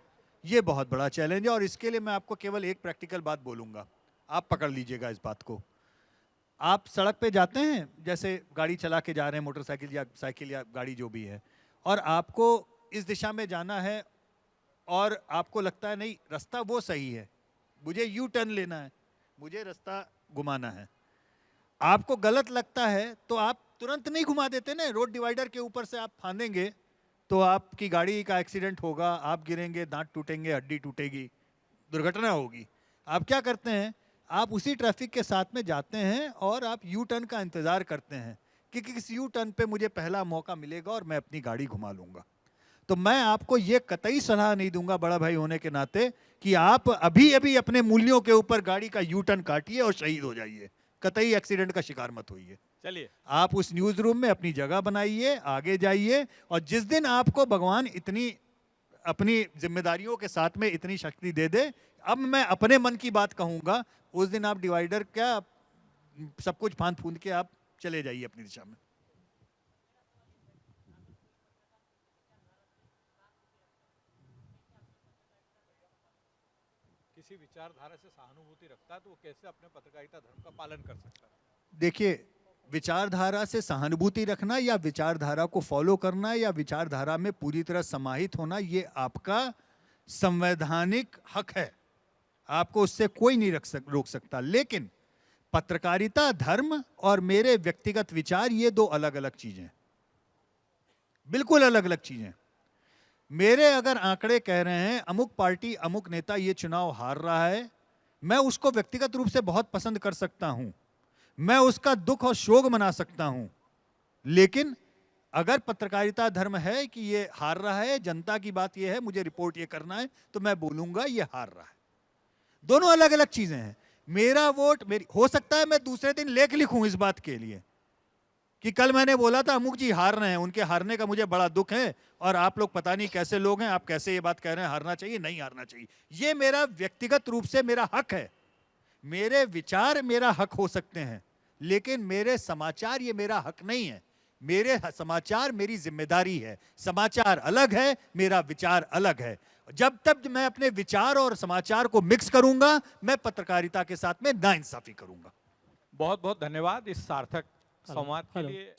ये बहुत बड़ा चैलेंज है। और इसके लिए मैं आपको केवल एक प्रैक्टिकल बात बोलूँगा, आप पकड़ लीजिएगा इस बात को। आप सड़क पे जाते हैं, जैसे गाड़ी चला के जा रहे हैं, मोटरसाइकिल या साइकिल या गाड़ी जो भी है, और आपको इस दिशा में जाना है और आपको लगता है नहीं रास्ता वो सही है, मुझे यू टर्न लेना है, मुझे रास्ता घुमाना है, आपको गलत लगता है तो आप तुरंत नहीं घुमा देते ना। रोड डिवाइडर के ऊपर से आप फांदेंगे तो आपकी गाड़ी का एक्सीडेंट होगा, आप गिरेंगे, दांत टूटेंगे, हड्डी टूटेगी, दुर्घटना होगी। आप क्या करते हैं, आप उसी ट्रैफिक के साथ में जाते हैं और आप यू टर्न का इंतज़ार करते हैं कि किस यू टर्न पे मुझे पहला मौका मिलेगा और मैं अपनी गाड़ी घुमा लूँगा। तो मैं आपको ये कतई सलाह नहीं दूंगा बड़ा भाई होने के नाते कि आप अभी अभी अपने मूल्यों के ऊपर गाड़ी का यू टर्न काटिए और शहीद हो जाइए, कतई एक्सीडेंट का शिकार मत होइए। चलिए, आप उस न्यूज़ रूम में अपनी जगह बनाइए, आगे जाइए, और जिस दिन आपको भगवान इतनी अपनी जिम्मेदारियों के साथ में इतनी शक्ति दे दे, अब मैं अपने मन की बात कहूँगा, उस दिन आप डिवाइडर क्या सब कुछ फांद फूंद के आप चले जाइए अपनी दिशा में। किसी विचारधारा से सहानुभूति रखता है तो वो कैसे अपने पत्रकारिता धर्म का पालन कर सकता है? देखिए, विचारधारा से सहानुभूति रखना या विचारधारा को फॉलो करना या विचारधारा में पूरी तरह समाहित होना, ये आपका संवैधानिक हक है, आपको उससे कोई नहीं रोक सकता। लेकिन पत्रकारिता धर्म और मेरे व्यक्तिगत विचार, ये दो अलग अलग चीजें, बिल्कुल अलग अलग चीजें। मेरे अगर आंकड़े कह रहे हैं अमुक पार्टी, अमुक नेता ये चुनाव हार रहा है, मैं उसको व्यक्तिगत रूप से बहुत पसंद कर सकता हूं, मैं उसका दुख और शोक मना सकता हूं। लेकिन अगर पत्रकारिता धर्म है कि ये हार रहा है, जनता की बात ये है, मुझे रिपोर्ट ये करना है, तो मैं बोलूंगा ये हार रहा है। दोनों अलग अलग चीजें हैं। मेरा वोट, मेरी, हो सकता है मैं दूसरे दिन लेख लिखूं इस बात के लिए कि कल मैंने बोला था अमुक जी हार रहे हैं, उनके हारने का मुझे बड़ा दुख है, और आप लोग पता नहीं कैसे लोग हैं, आप कैसे ये बात कह रहे हैं हारना चाहिए, नहीं हारना चाहिए। ये मेरा व्यक्तिगत रूप से मेरा हक है, मेरे विचार मेरा हक हो सकते हैं, लेकिन मेरे समाचार ये मेरा हक नहीं है। मेरे समाचार मेरी जिम्मेदारी है। समाचार अलग है, मेरा विचार अलग है। जब तक मैं अपने विचार और समाचार को मिक्स करूंगा, मैं पत्रकारिता के साथ में नाइंसाफी करूंगा। बहुत बहुत धन्यवाद इस सार्थक संवाद के लिए।